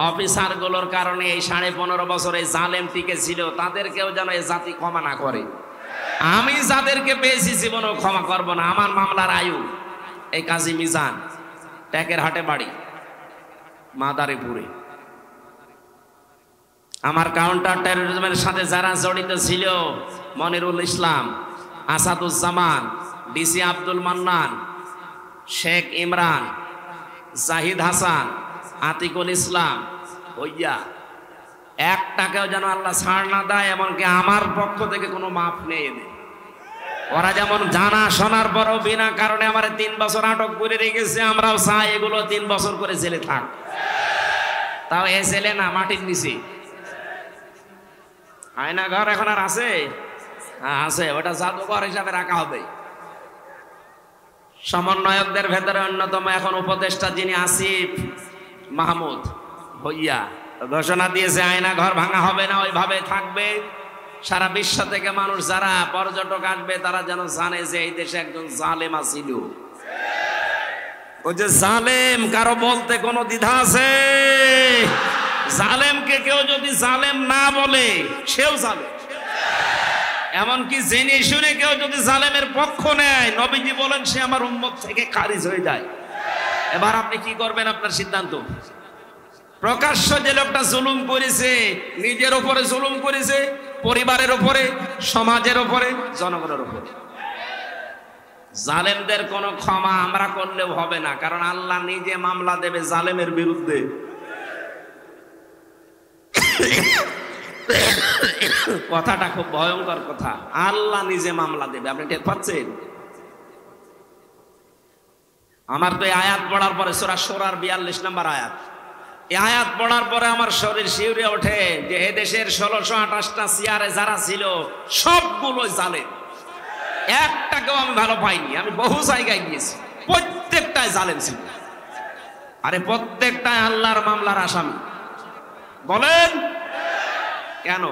অফিসার গুলোর কারণে এই 15.5 বছর এই জালেম টিকে ছিল, তাদেরকেও যেন এই জাতি ক্ষমা না করে। আমি যাদেরকে পেয়েছি জীবনেও ক্ষমা করব না। আমার মামলার আয়ু এই কাজী মিজান, ট্যাকের হাটে বাড়ি, মাদারীপুরে। আমার কাউন্টার টেরোরিজমের সাথে যারা জড়িত ছিল, মনিরুল ইসলাম, আসাদুজ্জামান, ডিসি আব্দুল মান্নান, শেখ ইমরান, জাহিদ হাসান, আতিকুল ইসলাম, হইয়া 1 টাকাও যেন আল্লাহ ছাড় না দেয়, এমনকি আমার পক্ষ থেকে কোনো মাফ নেই এদের। ওরা যেমন জানা শোনার পরও বিনা কারণে আমার 3 বছর আটক করে রেখেছে, আমরাও চাই এগুলো 3 বছর করে জেলে থাক। তাও এ জেলে না, মাটির নিচে। আয়না ঘর এখন আর আছে? হ্যাঁ আছে, ওটা জাদুঘর হিসাবে রাখা হবে। সমন্বয়কদের ভেতরে অন্যতম এখন উপদেষ্টা যিনি আসিফ মাহমুদ ভইয়া ঘোষণা দিয়েছে আয়না ঘর ভাঙা হবে না, ওইভাবে থাকবে। সারা বিশ্ব থেকে মানুষ যারা পর্যটক আসবে তারা যেন জানে যে এই দেশে একজন জালেম আছিল। ওই যে জালেম, কারো বলতে কোনো দ্বিধা আছে? জালেমকে কেউ যদি জালেম না বলে, সেও জালেম। এমনকি জেনে শুনে কেউ যদি জালেমের পক্ষ নেয়, নবীজি বলেন সে আমার উম্মত থেকে খারিজ হয়ে যায়। এবার আপনি কি করবেন? আপনার সিদ্ধান্ত। প্রকাশ্য যে লোকটা জুলুম করেছে, নিজের উপরে জুলুম করেছে, পরিবারের উপরে, সমাজের উপরে, জনগণের উপরে, জালেমদের কোনো ক্ষমা আমরা করলেও হবে না, কারণ আল্লাহ নিজে মামলা দেবে জালেমের বিরুদ্ধে। কথাটা খুব ভয়ঙ্কর কথা, আল্লাহ নিজে মামলা দেবে। আপনি টের পাচ্ছেন? আমার তো এই আয়াত পড়ার পরে সূরা সূরার 42 নম্বর আয়াত, এই আয়াত পড়ার পরে আমার শরীর শিউরে ওঠে যে এদেশের 1628টা চেয়ারে যারা ছিল সবগুলো জালেম, একটাকেও আমি ভালো পাইনি। আমি বহু জায়গায় গিয়েছি, প্রত্যেকটাই জালেম ছিল। আরে প্রত্যেকটাই আল্লাহর মামলার আসামি। বলেন কেন?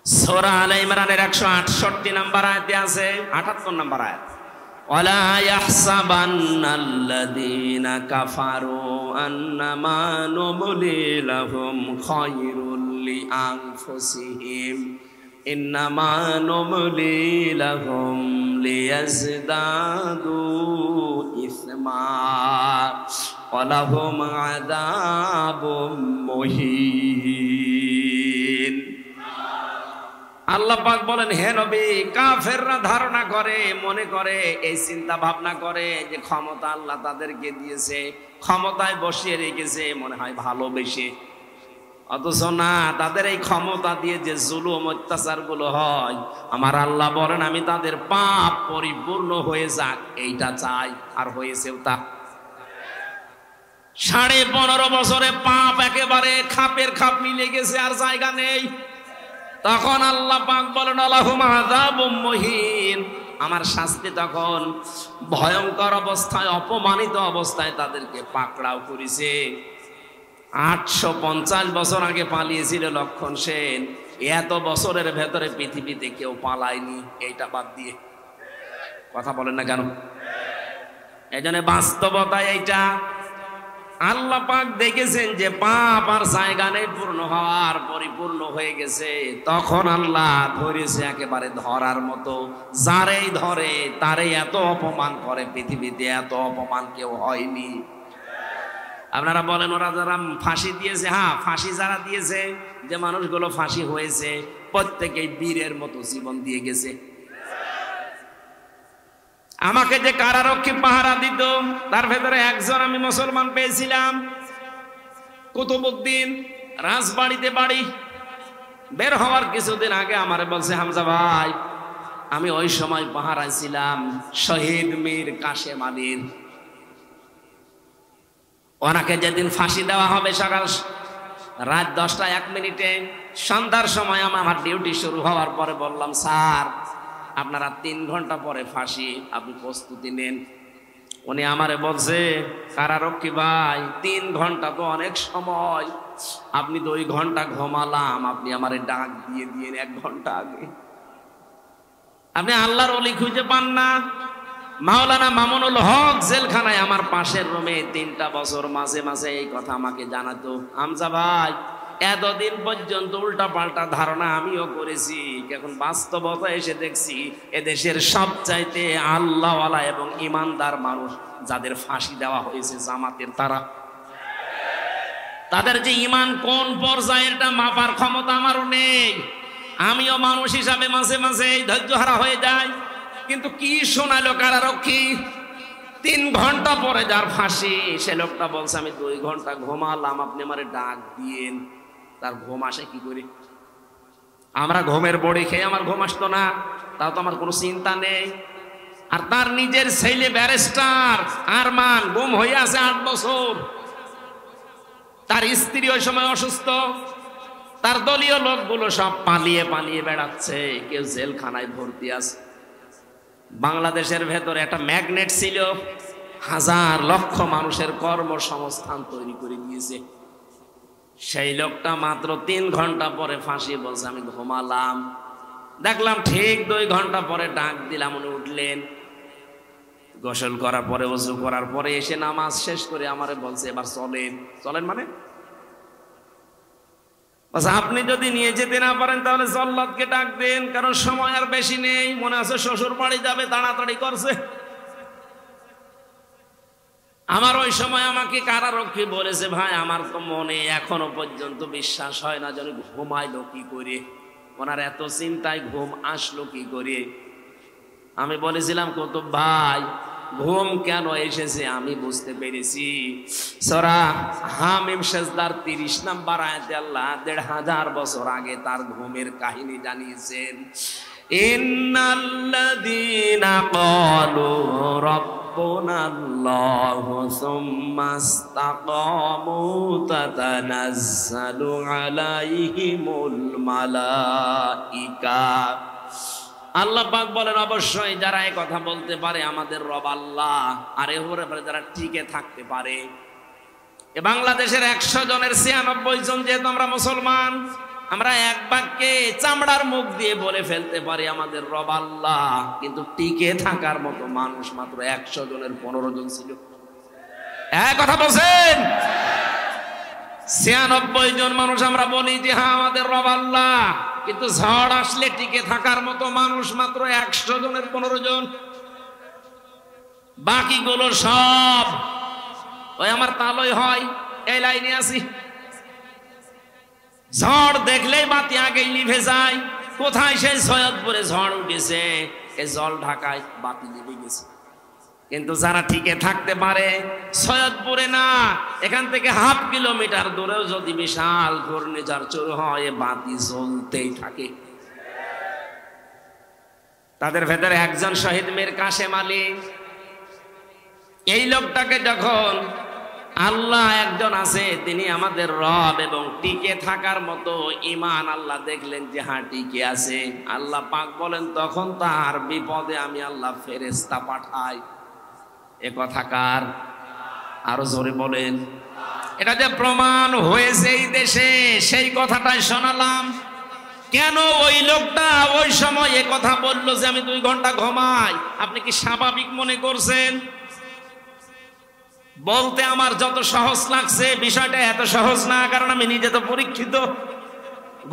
সূরা আলে ইমরানের 168 নম্বর আয়াতে আছে, 78 নম্বর আয়াত, ওয়ালা ইয়াহসাবান্নাল্লাযীনা কাফারু আন্নামা নুমলি লাহুম খায়রুল লিআনফুসিহিম ইন্নামা নুমলি লাহুম লিয়াজদাদু ইসমা ওয়া লাহুম আযাবুম মুহিন। আল্লাহ পাক বলেন, হে নবী, কাফেররা ধারণা করে, মনে করে, এই চিন্তা ভাবনা করে যে ক্ষমতা আল্লাহ তাদেরকে দিয়েছে, ক্ষমতায় বসিয়ে রেখেছে, মনে হয় ভালোবেসে। অথচ না, তাদের এই ক্ষমতা দিয়ে যে জুলুম অত্যাচার গুলো হয়, আমার আল্লাহ বলেন আমি তাদের পাপ পরিপূর্ণ হয়ে যাক এইটা চাই, আর হয়েছেও তা। 15.5 বছরে পাপ একেবারে খাপের খাপ মিলে গেছে, আর জায়গা নেই। তখন আল্লাহ পাক বলেন আলাহুম আযাবুম মুহিন, আমার শাস্তি তখন ভয়ঙ্কর অবস্থায়, অপমানিত অবস্থায় তাদেরকে পাকড়াও করেছে। 850 বছর আগে পালিয়েছিল লক্ষণ সেন, এত বছরের ভেতরে পৃথিবীতে কেউ পালায়নি, এইটা বাদ দিয়ে। কথা বলেন না কেন? এজন্য বাস্তবতা এইটা। আল্লাহ পাক দেখেছেন যে পাপ আর জায়গা নেই পূর্ণ হওয়ার, পরিপূর্ণ হয়ে গেছে, তখন আল্লাহ ধরেছে একেবারে ধরার মতো। যারেই ধরে তারই এত অপমান করে, পৃথিবীতে এত অপমান কেউ হয়নি। আপনারা বলেন ওরা যারা ফাঁসি দিয়েছে, হ্যাঁ ফাঁসি যারা দিয়েছে, যে মানুষগুলো ফাঁসি হয়েছে প্রত্যেকেই বীরের মতো জীবন দিয়ে গেছে। আমাকে যে কারারক্ষী পাহারা দিত তার ভেতরে একজন আমি মুসলমান পেয়েছিলাম, কুতুবউদ্দিন, রাজবাড়িতে বাড়ি। বের হওয়ার কিছুদিন আগে আমারে বলছে, হামজা ভাই আমি ওই সময় পাহারায় ছিলাম শহীদ মীর কাশেম আলীর। ওনাকে যেদিন ফাঁসি দেওয়া হবে সকাল রাত 10:01 সন্ধ্যার সময় আমার ডিউটি শুরু হওয়ার পরে বললাম, স্যার আপনারা 3 ঘন্টা পরে ফাঁসি, আপনি প্রস্তুতি নেন। উনি আমারে বলছে, কারারক্ষী ভাই 3 ঘন্টা তো অনেক সময়, আপনি 2 ঘন্টা ঘুমালাম, আপনি আমারে ডাক দিয়ে 1 ঘন্টা আগে। আপনি আল্লাহর ওলি খুঁজে পান না? মাওলানা মামুনুল হক জেলখানায় আমার পাশের রুমে 3টা বছর মাঝে মাঝে এই কথা আমাকে জানাতো, হামজা ভাই এতদিন পর্যন্ত উল্টা পাল্টা ধারণা আমিও করেছি, এখন বাস্তবতা এসে দেখছি এদেশের সবচাইতে আল্লাহওয়ালা এবং ইমানদার মানুষ যাদের ফাঁসি দেওয়া হয়েছে জামাতের, তাদের যে ইমান কোন পর্যায়ের এটা মাপার ক্ষমতা আমারও নেই। আমিও মানুষ হিসাবে মাঝে মাঝে ধৈর্যহারা হয়ে যাই। কিন্তু কি শোনালো কারারক্ষী, 3 ঘন্টা পরে যার ফাঁসি সে লোকটা বলছে আমি 2 ঘন্টা ঘুমালাম, আপনি আমারে ডাক দিয়েন। তার ঘুম আসে কি করে? আমরা ঘুমের বড়ি খেয়ে আমার ঘুম আসতো না, তাও তো আমার কোনো চিন্তা নেই। আর তার নিজের ছেলে ব্যারিস্টার আরমান গুম হয়ে আছে 8 বছর। তার স্ত্রী ওই সময় অসুস্থ, তার দলীয় লোকগুলো সব পালিয়ে পালিয়ে বেড়াচ্ছে, কেউ জেলখানায় ভর্তি আছে। বাংলাদেশের ভেতরে একটা ম্যাগনেট ছিল, 1000 লক্ষ মানুষের কর্মসংস্থান তৈরি করে দিয়েছে। সেই লোকটা মাত্র 3 ঘন্টা পরে ফাঁসি বলছে আমি ঘুমালাম। দেখলাম ঠিক 2 ঘন্টা পরে ডাক দিলাম, উনি উঠলেন। গোসল করার পরে, ওযু করার পরে এসে নামাজ শেষ করে আমারে বলছে এবার চলেন। চলেন মানে আপনি যদি নিয়ে যেতে না পারেন তাহলে জল্লাদকে ডাক দেন, কারণ সময় আর বেশি নেই, মনে আছে শ্বশুর বাড়ি যাবে, তাড়াতাড়ি করছে। আমার ওই সময় আমাকে কারারক্ষী বলেছে, ভাই আমার তো মনে এখনো পর্যন্ত বিশ্বাস হয় না যেন ঘুমাইলো কি করে, ওনার এত চিন্তায় ঘুম আসলো কি করে। আমি বলেছিলাম কুতুব ভাই ঘুম কেন এসেছে আমি বুঝতে পেরেছি। সূরা হামিম সেজদার 30 নম্বর আয়াতে আল্লাহ 1500 বছর আগে তার ঘুমের কাহিনী জানিয়েছেন। ইন্নাল্লাযীনা ক্বালু রাব্বুনাল্লাহু সুম্মা ইসতাকামু তাতানাজ্জালু আলাইহিমুল মালাইকা। আল্লাহ পাক বলেন অবশ্যই যারা এই কথা বলতে পারে আমাদের রব আল্লাহ, আর এর উপরে যারা টিকে থাকতে পারে। এ বাংলাদেশের 100 জনের 96 জন যেহেতু আমরা মুসলমান, আমরা এক বাক্যে চামড়ার মুখ দিয়ে বলে ফেলতে পারি আমাদের রব আল্লাহ, কিন্তু টিকে থাকার মতো মানুষ মাত্র 100 জনের 15 জন ছিল। এক কথা বলছেন, 96 জন মানুষ আমরা বলি যে হ্যাঁ আমাদের রব আল্লাহ, কিন্তু ঝড় আসলে টিকে থাকার মতো মানুষ মাত্র 100 জনের 15 জন। বাকিগুলো সব ওই আমার তালই হয় এই লাইনে আছি, ঝড় দেখলেই বাতি আগেই নিভে যায়। কোথায় সেই সৈয়দপুরে ঝড় উঠেছে, এই জল ঢাকায় বাতি নিভে গেছে। কিন্তু যারা টিকে থাকতে পারে, সৈয়দপুরে না, এখান থেকে 1/2 কিলোমিটার দূরেও যদি বিশাল ঘূর্ণিঝড় শুরু হয় বাতি জ্বলতেই থাকে। তাদের ভেতরে একজন শহীদ মীর কাশেম আলী। এই লোকটাকে যখন আল্লাহ একজন আছে তিনি আমাদের রব এবং টিকে থাকার মতো ঈমান আল্লাহ দেখলেন যে হ্যাঁ টিকে আছে, আল্লাহ পাক বলেন তখন তার বিপদে আমি আল্লাহ ফেরেশতা পাঠাই। এ কথা কার? আরো জোরে বলেন। এটা যে প্রমাণ হয়েছে এই দেশে সেই কথাটাই শোনালাম। কেন ওই লোকটা ওই সময় এ কথা বললো যে আমি 2 ঘন্টা ঘুমাই, আপনি কি স্বাভাবিক মনে করছেন? বলতে আমার যত সহজ লাগছে, বিষয়টা এত সহজ না, কারণ আমি নিজে তো পরীক্ষিত।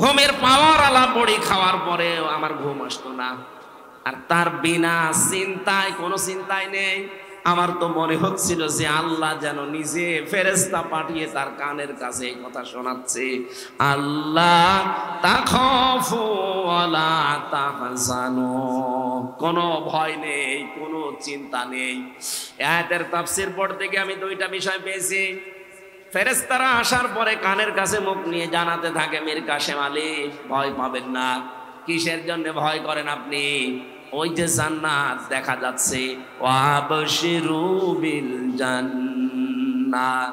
ঘুমের পাওয়ার আলা বড়ি খাওয়ার পরে আমার ঘুম আসতো না, আর তার বিনা চিন্তায়, কোনো চিন্তায় নেই, আমার তো মনে হচ্ছিল যে আল্লাহ যেন নিজে ফেরেশতা পাঠিয়ে তার কানের কাছে এই কথা শোনাচ্ছে, আল্লাহ তাখাফু ওয়ালা তাহজানু, কোনো ভয় নেই, কোনো চিন্তা নেই। আয়াতের তাফসীর পড়তে গিয়ে আমি দুইটা বিষয় পেয়েছি। ফেরেশতারা আসার পরে কানের কাছে মুখ নিয়ে জানাতে থাকে, মীর কাসেম আলী ভয় পাবেন না। কিসের জন্য ভয় করেন আপনি? ওই যে জান্নাত দেখা যাচ্ছে, ওয়াবশিরু বিল জান্নাহ।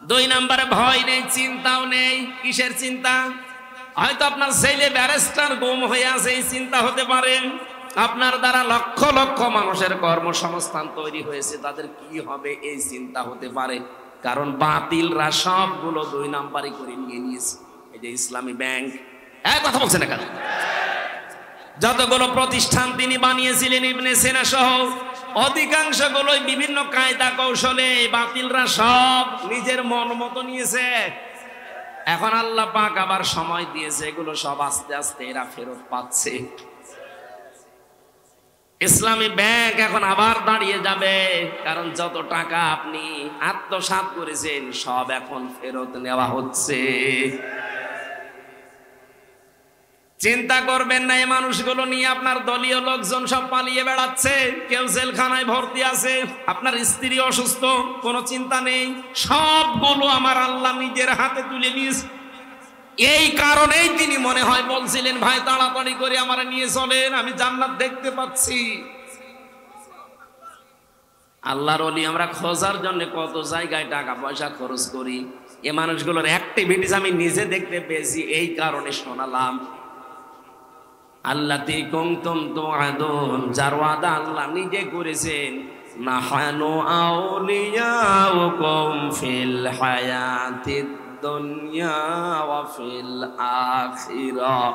দুই নম্বরে ভয় নেই, চিন্তাও নেই। কিসের চিন্তা? হয়তো আপনার ছেলে ব্যারিস্টার গুম হয়ে আছে, এই চিন্তা হতে পারে। আপনার দ্বারা লক্ষ লক্ষ মানুষের কর্মসংস্থান তৈরি হয়েছে, তাদের কি হবে এই চিন্তা হতে পারে। কারণ বাতিলরা সবগুলো দুই নাম্বারই করে নিয়ে নিয়েছে। এই যে ইসলামী ব্যাংক, এক কথা বলছেন না কেন? যতগুলো প্রতিষ্ঠান তিনি বানিয়েছিলেন ইবনে সিনা সহ, অধিকাংশ গুলোই বিভিন্ন কায়দা কৌশলে বাতিলরা সব নিজের মন মতো নিয়েছে। এখন আল্লাহ পাক আবার সময় দিয়েছে, এগুলো সব আস্তে আস্তে এরা ফেরত পাচ্ছে। ইসলামী ব্যাংক এখন আবার দাঁড়িয়ে যাবে, কারণ যত টাকা আপনি আত্মসাৎ করেছেন সব এখন ফেরত নেওয়া হচ্ছে। চিন্তা করবেন না, এই মানুষগুলো নিয়ে আপনার দলীয় লোকজন সব পালিয়ে বেড়াচ্ছে, কেউ জেলখানায় ভর্তি আছে, আপনার স্ত্রী অসুস্থ, কোনো চিন্তা নেই, সবগুলো আমার আল্লাহ নিজের হাতে তুলে নিয়েছে। এই কারণেই তিনি মনে হয় বলছিলেন, ভাই তাড়াতাড়ি করে আমার নিয়ে চলেন, আমি জান্নাত দেখতে পাচ্ছি। আল্লাহর ওলি আমরা খোঁজার জন্য কত জায়গায় টাকা পয়সা খরচ করি, এ মানুষগুলোর অ্যাক্টিভিটিস আমি নিজে দেখতে পেয়েছি, এই কারণে শোনালাম। আল্লাতি কুনতুম তুআদুন, যার ওয়াদা আল্লাহ নিজে করেছেন, নাহানু আউলিয়াউকুম ফিল হায়াতিদ দুনিয়া ওয়া ফিল আখিরাহ।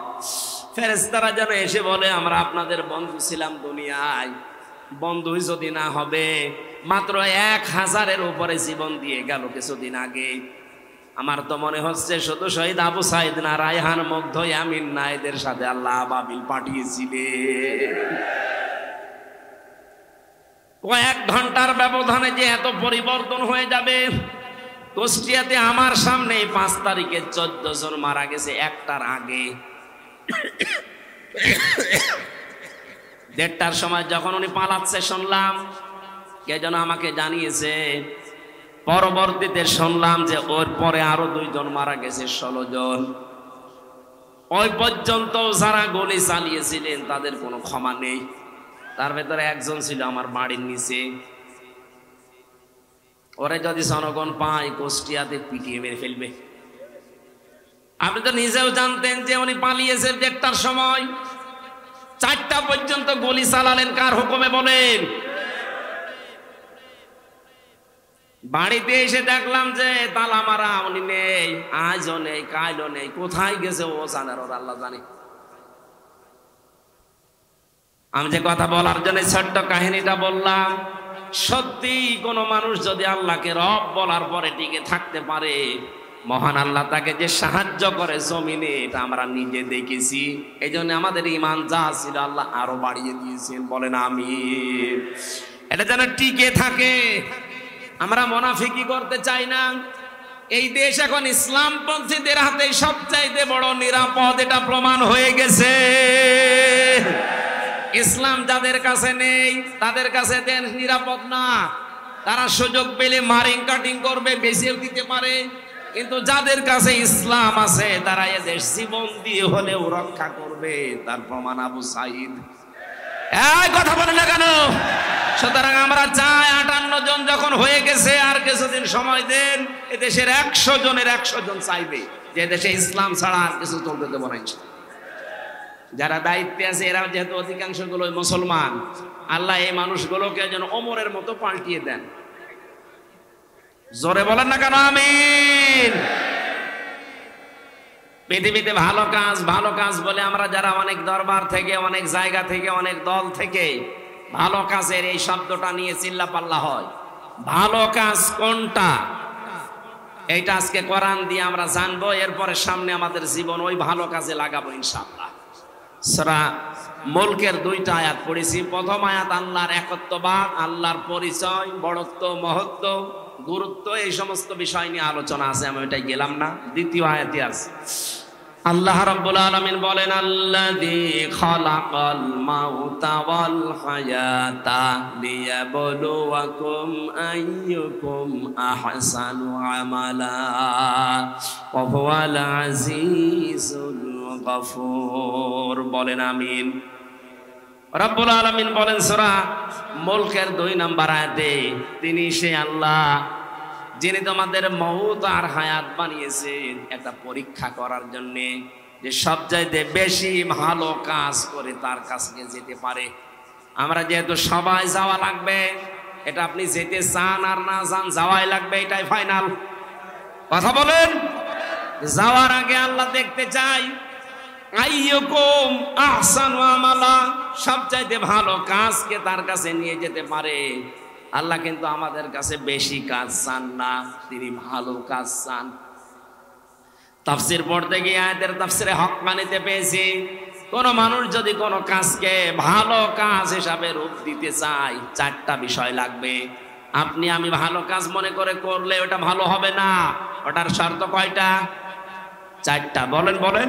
ফেরেশতারা যেন এসে বলে, আমরা আপনাদের বন্ধু ছিলাম দুনিয়ায়, বন্ধুই যদি না হবে, মাত্র 1000-এর উপরে জীবন দিয়ে গেল কিছুদিন আগে। আমার তো মনে হচ্ছে শুধু শহীদ আবু সাইদ না, রায়হান, মুগ্ধ, ইয়ামিন না, এদের সাথে আল্লাহ আবাবিল পাঠিয়েছিলেন। কয়েক ঘন্টার ব্যবধানে যে এত পরিবর্তন হয়ে যাবে। কুষ্টিয়াতে আমার সামনে 5 তারিখে 14 জন মারা গেছে, একটার আগে। 1:30টার সময় যখন উনি পালাচ্ছে শুনলাম, কে যেন আমাকে জানিয়েছে। পরবর্তীতে শুনলাম যে ওর পরে আরো 2 জন মারা গেছে, 16 জন। ওই পর্যন্ত যারা গুলি চালিয়েছিলেন তাদের কোনো ক্ষমা নেই। তার ভেতরে একজন ছিল আমার বাড়ির নিচে, ওরে যদি জনগণ পায় কুষ্টিয়াতে পিটিয়ে মেরে ফেলবে। আপনি তো নিজেও জানতেন যে উনি পালিয়েছে 1:30টার সময়, 4টা পর্যন্ত গুলি চালালেন কার হুকুমে বলেন? বাড়িতে এসে দেখলাম যে তালা মারা, উনি নেই, আজও নেই, কালও নেই, কোথায় গেছে ও জানে, ওর আল্লাহ জানে। আমি যে কথা বলার জন্য ছোট্ট কাহিনীটা বললাম, সত্যি কোন মানুষ যদি আল্লাহকে রব বলার পরে টিকে থাকতে পারে, মহান আল্লাহ তাকে যে সাহায্য করে জমিনে, এটা আমরা নিজে দেখেছি। এই জন্য আমাদের ঈমান যা ছিল আল্লাহ আরো বাড়িয়ে দিয়েছেন, বলেন আমিন। এটা যেন টিকে থাকে। আমরা মুনাফিকি করতে চাই না। এই দেশ এখন ইসলামপন্থীদের হাতে সবচাইতে বড় নিরাপদ, এটা প্রমাণ হয়ে গেছে। ইসলাম যাদের কাছে নেই তাদের কাছে দেশ নিরাপদ না। তারা সুযোগ পেলে মারিং কাটিং করবে, বেঁচেও দিতে পারে। কিন্তু যাদের কাছে ইসলাম আছে তারা এ দেশ জীবন দিয়ে হলেও রক্ষা করবে। তার প্রমাণ আবু সাইদ। এই কথা বলে না কেন? সুতরাং আমরা চাই 58 জন যখন হয়ে গেছে, আর কিছুদিন সময় দেন, এ দেশের 100 জনের 100 জন চাইবে যে দেশে ইসলাম ছাড়া আর কিছু চলতে দেব না। যারা দায়িত্বে আছে এরা যেহেতু অধিকাংশ গুলো মুসলমান, আল্লাহ এই মানুষগুলোকে যেন ওমরের মতো পাল্টিয়ে দেন। জোরে বলেন না কেন আমিন। পৃথিবীতে ভালো কাজ বলে আমরা যারা অনেক দরবার থেকে, অনেক জায়গা থেকে, অনেক দল থেকে ভালো কাজের এই শব্দটা নিয়ে চিল্লাপাল্লা হয়, ভালো কাজ কোনটা, এইটা আজকে কোরআন দিয়ে আমরা জানবো। এরপরে সামনে আমাদের জীবন ওই ভালো কাজে লাগাবো ইনশাআল্লাহ। সূরা মুলকের 2টা আয়াত পড়েছি। প্রথম আয়াত আল্লাহর একত্ববাদ, আল্লাহর পরিচয়, বড়ত্ব, মহত্ব, গুরুত্ব, এই সমস্ত বিষয় নিয়ে আলোচনা আছে, আমি ওইটাই গেলাম না। দ্বিতীয় আয়াতে আছে আল্লাহ রাব্বুল আলামিন বলেন, আল্লাযী খালাকাল মাউতা ওয়াল হায়াতা লিয়াবলুয়াকুম আইয়ুকুম আহসানু আমালা ওয়া হুয়াল আজিজুল গফুর। বলেন আমিন। রাব্বুল আলামিন বলেন সূরা মুলকের 2 নম্বর আয়াতে, তিনি সে আল্লাহ যিনি তোমাদের মউত আর হায়াত বানিয়েছেন একটা পরীক্ষা করার জন্য, যে সবচাইতে বেশি ভালো কাজ করে তার কাছে যেতে পারে। আমরা যেহেতু সবাই যাওয়া লাগবে, এটা আপনি যেতে চান আর না চান যাওয়াই লাগবে, এটাই ফাইনাল। কথা বলেন। যাওয়ার আগে আল্লাহ দেখতে চাই আইয়ুকুম আহসানু আমালা, সবচাইতে ভালো কাজকে তার কাছে নিয়ে যেতে পারে। আল্লাহ কিন্তু আমাদের কাছে বেশি কাজ চান না, তিনি ভালো কাজ চান। তাফসীর পড়তে গিয়ে আয়াতের তাফসীরে হক্কানিতে পেয়েছি, কোন মানুষ যদি কোনো কাজকে ভালো কাজ হিসাবে রূপ দিতে চায়, 4টা বিষয় লাগবে। আপনি আমি ভালো কাজ মনে করে করলে ওটা ভালো হবে না। ওটার শর্ত কয়টা? 4টা। বলেন বলেন।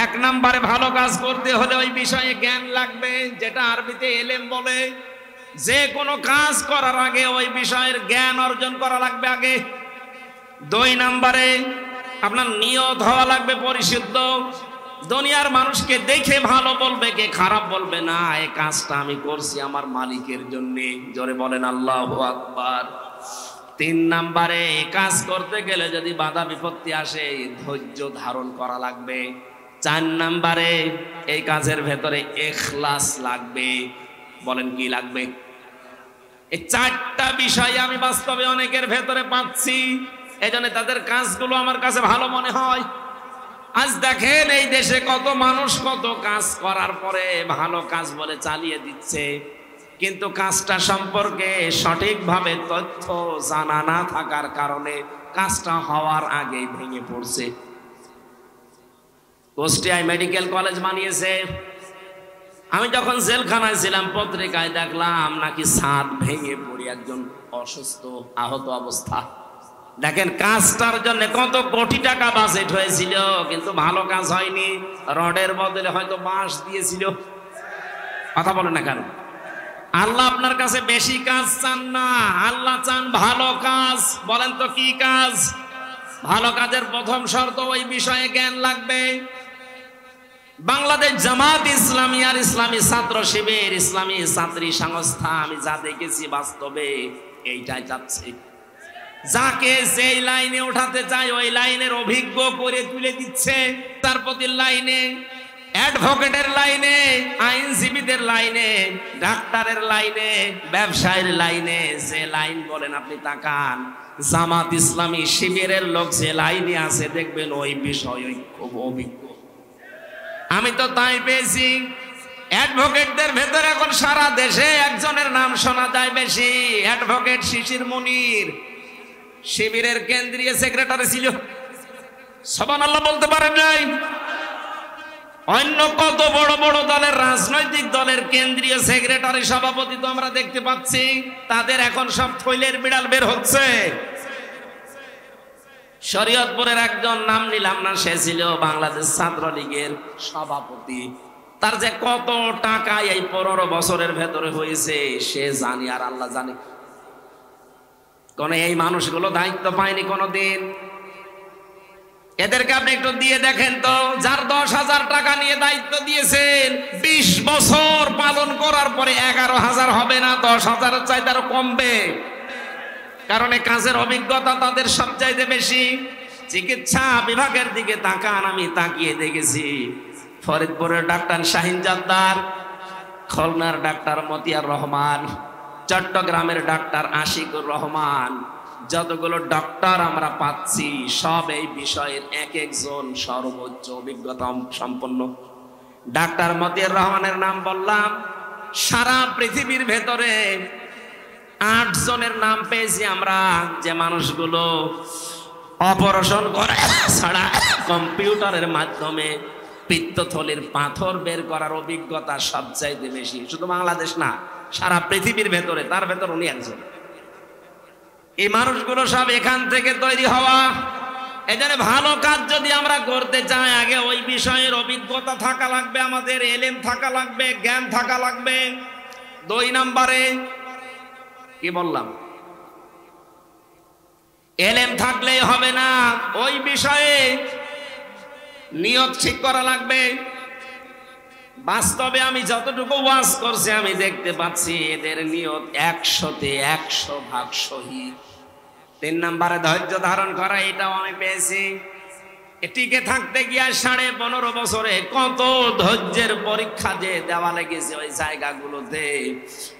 1 নম্বরে ভালো কাজ করতে হলে ওই বিষয়ে জ্ঞান লাগবে, যেটা আরবিতে এলেম বলে। যে কোনো কাজ করার আগে ওই বিষয়ের জ্ঞান অর্জন করা লাগবে আগে। 2 নম্বরে আপনার নিয়ত হওয়া লাগবে পরিশুদ্ধ। দুনিয়ার মানুষকে দেখে ভালো বলবে, কে খারাপ বলবে না। এই কাজটা আমি করছি আমার মালিকের জন্য। জোরে বলেন আল্লাহু আকবার। 3 নম্বরে কাজ করতে গেলে যদি বাধা বিপত্তি আসে, ধৈর্য ধারণ করা লাগবে। 4 নম্বরে এই কাজের ভেতরে ইখলাস লাগবে। বলেন কি লাগবে? এই 4টা বিষয় আমি বাস্তবে অনেকের ভেতরে পাচ্ছি, এজন্য তাদের কাজগুলো আমার কাছে ভালো মনে হয়। আজ দেখেন এই দেশে কত মানুষ কত কাজ করার পরে ভালো কাজ বলে চালিয়ে দিচ্ছে, কিন্তু কাজটা সম্পর্কে সঠিকভাবে তথ্য জানা না থাকার কারণে কাজটা হওয়ার আগেই ভেঙে পড়ছে। কুষ্টিয়ায় মেডিকেল কলেজ বানিয়েছে। আমি যখন জেলখানায় ছিলাম, পত্রিকায় দেখলাম নাকি ছাদ ভেঙে পড়ে একজন অসুস্থ আহত অবস্থা। দেখেন কাজটার জন্য কত কোটি টাকা বাজেট হয়েছিল, কিন্তু ভালো কাজ হয়নি। রডের বদলে হয়তো বাঁশ দিয়েছিল। কথা বলে না কেন? আল্লাহ আপনার কাছে বেশি কাজ চান না, আল্লাহ চান ভালো কাজ। বলেন তো কি কাজ? ভালো কাজের প্রথম শর্ত ওই বিষয়ে জ্ঞান লাগবে। বাংলাদেশ জামাত ইসলামী আর ইসলামী ছাত্র শিবির, ইসলামী ছাত্রী সংস্থা, আমি যা দেখেছি বাস্তবে এইটাই চাচ্ছে। যাকে যেই লাইনে উঠাতে চায় ওই লাইনের অভিজ্ঞ করে তুলে দিচ্ছে। তার প্রতি লাইনে, অ্যাডভোকেটের লাইনে, আইনজীবীদের লাইনে, ডাক্তারের লাইনে, ব্যবসায়ীর লাইনে, যে লাইন বলেন আপনি তাকান। জামাত ইসলামী শিবিরের লোক যে লাইনে আছে দেখবেন ওই বিষয় খুব অভিজ্ঞ। আমি তো তাই পেয়েছি। অ্যাডভোকেটদের ভেতরে এখন সারা দেশে একজনের নাম শোনা যায় বেশি, অ্যাডভোকেট শিশির মুনির। শিবিরের কেন্দ্রীয় সেক্রেটারি ছিল। সুবহানাল্লাহ বলতে পারেন নাই? অন্য কত বড় বড় দলের রাজনৈতিক দলের কেন্দ্রীয় সেক্রেটারি, সভাপতি তো আমরা দেখতে পাচ্ছি, তাদের এখন সব থৈলের বিড়াল বের হচ্ছে। শরীয়তপুরের একজন, নাম নিলাম না, সে ছিল বাংলাদেশ ছাত্রলীগের সভাপতি। তার যে কত টাকা এই 15 বছরের ভেতরে হয়েছে সে জানি আর আল্লাহ জানে। কোন এই মানুষগুলো দায়িত্ব পায়নি কোনোদিন। এদেরকে আপনি একটু দিয়ে দেখেন তো, যার 10,000 টাকা নিয়ে দায়িত্ব দিয়েছেন, 20 বছর পালন করার পরে 11,000 হবে না, 10,000 চাইতে আরো কমবে। কারণ এই কাজের অভিজ্ঞতা তাদের সবচাইতে বেশি। চিকিৎসা বিভাগের দিকে তাকান, আমি তাকিয়ে দেখেছি ফরিদপুরের ডাক্তার শাহিন জাদ্দার, খুলনার ডাক্তার মতিয়ার রহমান, চট্টগ্রামের ডাক্তার আশিকুর রহমান, যতগুলো ডক্টর আমরা পাচ্ছি সব এই বিষয়ের এক একজন সর্বোচ্চ অভিজ্ঞতা সম্পন্ন। ডাক্তার মতিয়ার রহমানের নাম বললাম, সারা পৃথিবীর ভেতরে 8 জনের নাম পেয়েছি আমরা, যে মানুষগুলো অপারেশন করে ছাড়া কম্পিউটারের মাধ্যমে পিত্তথলির পাথর বের করার অভিজ্ঞতা সবচাইতে বেশি। শুধু বাংলাদেশ না, সারা পৃথিবীর ভেতরে, তার ভেতর উনি একজন। এই মানুষগুলো সব এখান থেকে তৈরি হওয়া। এখানে ভালো কাজ যদি আমরা করতে চাই, আগে ওই বিষয়ের অভিজ্ঞতা থাকা লাগবে, আমাদের এলেম থাকা লাগবে, জ্ঞান থাকা লাগবে। 2 নম্বরে কি বললাম, এলেম থাকলেই হবে না, ওই বিষয়ে নিয়ত ঠিক করা লাগবে। বাস্তবে আমি যতটুকু ওয়াজ করছি আমি দেখতে পাচ্ছি এদের নিয়ত 100-তে 100 ভাগ শহীদ। 3 নম্বরে ধৈর্য ধারণ করা, এটাও আমি পেয়েছি। টিকে থাকতে গিয়ে 15.5 বছরে কত ধৈর্যের পরীক্ষা যে দেওয়া লেগেছে ওই জায়গাগুলোতে,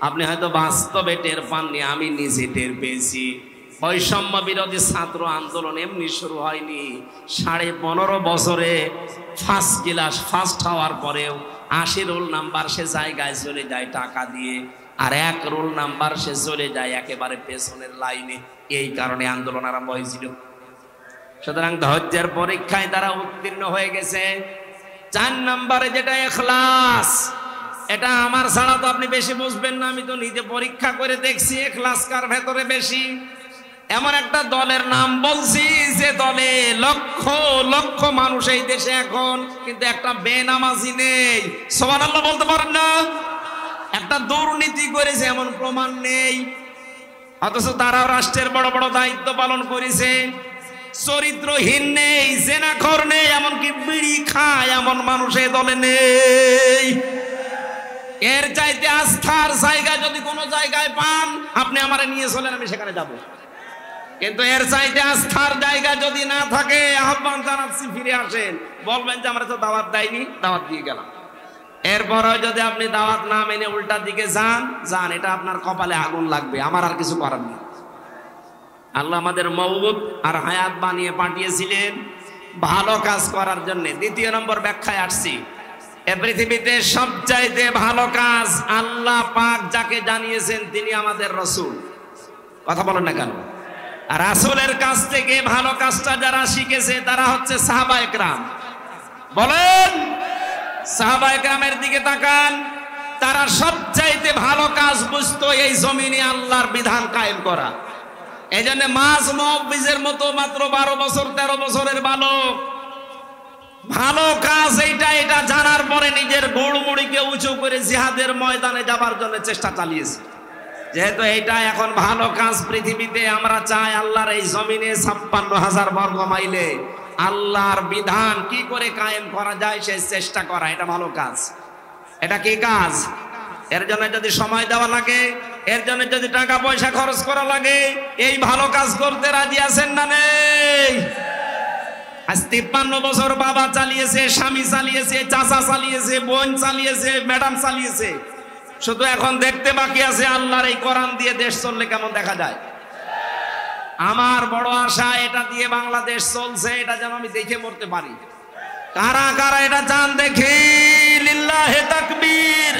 আপনি হয়তো বাস্তবে টের পাননি, আমি নিজে টের পেয়েছি। বৈষম্য বিরোধী ছাত্র আন্দোলন এমনি শুরু হয়নি, 15.5 বছরে ফার্স্ট ক্লাস ফার্স্ট হওয়ার পরেও 80 রোল নাম্বার সে জায়গায় চলে যায় টাকা দিয়ে, আর 1 রোল নাম্বার সে চলে যায় একেবারে পেছনের লাইনে। এই কারণে আন্দোলন আরম্ভ হয়েছিল। সুতরাং ধৈর্যের পরীক্ষায় তারা উত্তীর্ণ হয়ে গেছে। 4 নম্বরে যেটা ইখলাস, এটা আমার ছাড়া তো আপনি বেশি বুঝবেন না, আমি তো নিজে পরীক্ষা করে দেখছি ইখলাস কার ভেতরে বেশি। এমন একটা দলের নাম বলছি যে দলে লক্ষ লক্ষ মানুষ এই দেশে এখন, কিন্তু একটা বেনামাজি নেই। সুবহানাল্লাহ বলতে পারেন না? একটা দুর্নীতি করেছে এমন প্রমাণ নেই, অথচ তারাও রাষ্ট্রের বড় বড় দায়িত্ব পালন করেছে। চরিত্রহীন নেই, জেনাখোর নেই, এমনকি বিড়ি খায় এমন মানুষ এই দলে নেই। এর চাইতে আস্থার জায়গা যদি কোনো জায়গায় পান, আপনি আমারে নিয়ে চলেন, আমি সেখানে যাব। কিন্তু এর চাইতে আস্থার জায়গা যদি না থাকে, আহ্বান জানাচ্ছি ফিরে আসেন। বলবেন যে আমরা তো দাওয়াত দেয়নি, দাওয়াত দিয়ে গেলাম। এরপরও যদি আপনি দাওয়াত না মেনে উল্টা দিকে যান, এটা আপনার কপালে আগুন লাগবে, আমার আর কিছু করার নেই। আল্লাহ আমাদের মওউদ আর হায়াত বানিয়ে পাঠিয়েছিলেন ভালো কাজ করার জন্য। 2 নম্বর ব্যাখ্যায় আসছি, এ পৃথিবীতে সবচাইতে ভালো কাজ আল্লাহ পাক যাকে জানিয়েছেন তিনি আমাদের রাসূল। কথা বলেন না কেন? আর রাসূলের কাছ থেকে ভালো কাজটা যারা শিখেছে তারা হচ্ছে সাহাবায়ে কেরাম। বলেন, সাহাবায়ে কেরামের দিকে তাকান, তারা সবচাইতে ভালো কাজ বুঝতো এই জমিনে আল্লাহর বিধান কায়েম করা। এই জন্য মাস মুআব্বিজের মতো মাত্র 12 বছর 13 বছরের বালক ভালো কাজ এটা জানার পরে নিজের গোড়মুড়িকে উঁচু করে জিহাদের ময়দানে যাবার জন্য চেষ্টা চালিয়েছে। যেহেতু এটা এখন ভালো কাজ পৃথিবীতে, আমরা চাই আল্লাহর এই জমিনে 56,000 বর্গ মাইলে আল্লাহর বিধান কি করে কায়েম করা যায় সেই চেষ্টা করা, এটা ভালো কাজ। এটা কি কাজ? এর জন্য যদি সময় দেওয়া লাগে, এর জন্য যদি টাকা পয়সা খরচ করা লাগে, এই ভালো কাজ করতে রাজি আছেন না নেই? আজ 53 বছর বাবা চালিয়েছে, স্বামী চালিয়েছে, চাচা চালিয়েছে, বোন চালিয়েছে, ম্যাডাম চালিয়েছে, শুধু এখন দেখতে বাকি আছে আল্লাহর এই কোরআন দিয়ে দেশ চললে কেমন দেখা যায়। আমার বড় আশা এটা দিয়ে বাংলাদেশ চলছে, এটা যেন আমি দেখে মরতে পারি। কারা কারা এটা চান দেখি? লিল্লাহে তাকবীর।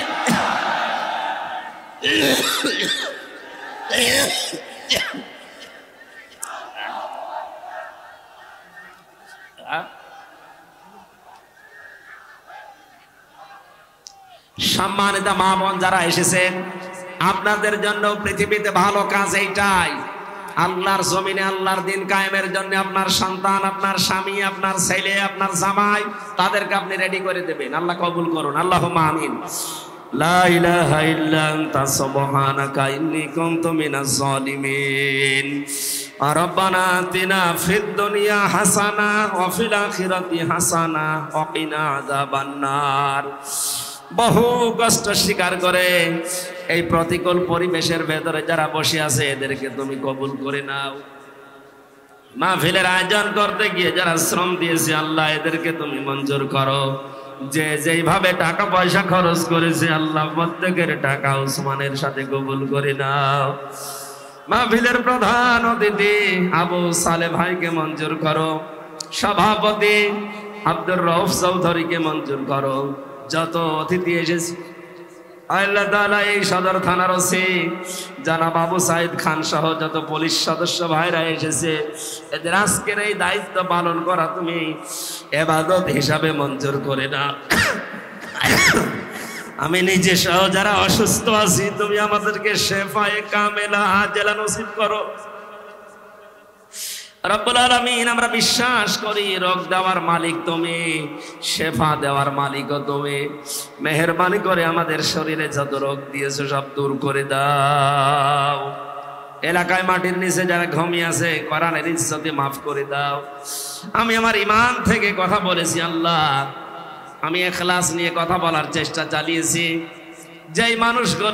সম্মানিত মা বোন যারা এসেছেন, আপনাদের জন্য পৃথিবীতে ভালো কাজ এইটাই, আল্লাহর জমিনে আল্লাহর দিন কায়েমের জন্য আপনার সন্তান, আপনার স্বামী, আপনার ছেলে, আপনার জামাই, তাদেরকে আপনি রেডি করে দেবেন। আল্লাহ কবুল করুন, আল্লাহুম্মা আমিন। লা ইলাহা ইল্লা আনতা সুবহানাকা ইন্নী কুনতু মিনাজ জালিমিন। রব্বানা আতিনা ফিদ দুনিয়া হাসানা ওয়া ফিল আখিরাতি হাসানা ওয়া কিনা আযাবান নার। বহু কষ্ট স্বীকার করে এই প্রতিকূল পরিবেশের ভেতরে যারা বসে আছে এদেরকে তুমি কবুল করে নাও। মাহফিলের আয়োজন করতে গিয়ে যারা শ্রম দিয়েছে আল্লাহ এদেরকে তুমি মঞ্জুর করো। যে যেইভাবে টাকা পয়সা খরচ করেছে আল্লাহ প্রত্যেকের টাকা উসমানের সাথে কবুল করে নাও। মাহফিলের প্রধান অতিথি আবু সালে ভাইকে মঞ্জুর করো। সভাপতি আব্দুর রউফ চৌধুরীকে মঞ্জুর করো। যত অতিথি এসেছে আল্লাহ তাআলা এই সদর থানার ওসি জনাব আবু সাইদ খান সহ যত পুলিশ সদস্য ভাইরা এসেছে, এদের আজকের এই দায়িত্ব পালন করা তুমি ইবাদত হিসাবে মঞ্জুর করে না। আমি নিজে সহ যারা অসুস্থ আছি, তুমি আমাদেরকে শেফায়ে কামেলা আজেলা নসিব করো রব্বুল আলামিন। আমরা বিশ্বাস করি রোগ দেওয়ার মালিক তুমি, শেফা দেওয়ার মালিকও তুমি। মেহেরবানি করে আমাদের শরীরে যত রোগ দিয়েছো সব দূর করে দাও। এলাকায় মাটির নিচে যারা ঘুমিয়ে আছে, কোরআনের ইজ্জতে মাফ করে দাও। আমি আমার ঈমান থেকে কথা বলেছি আল্লাহ, আমি ইখলাস নিয়ে কথা বলার চেষ্টা চালিয়েছি। যেই মানুষগুলো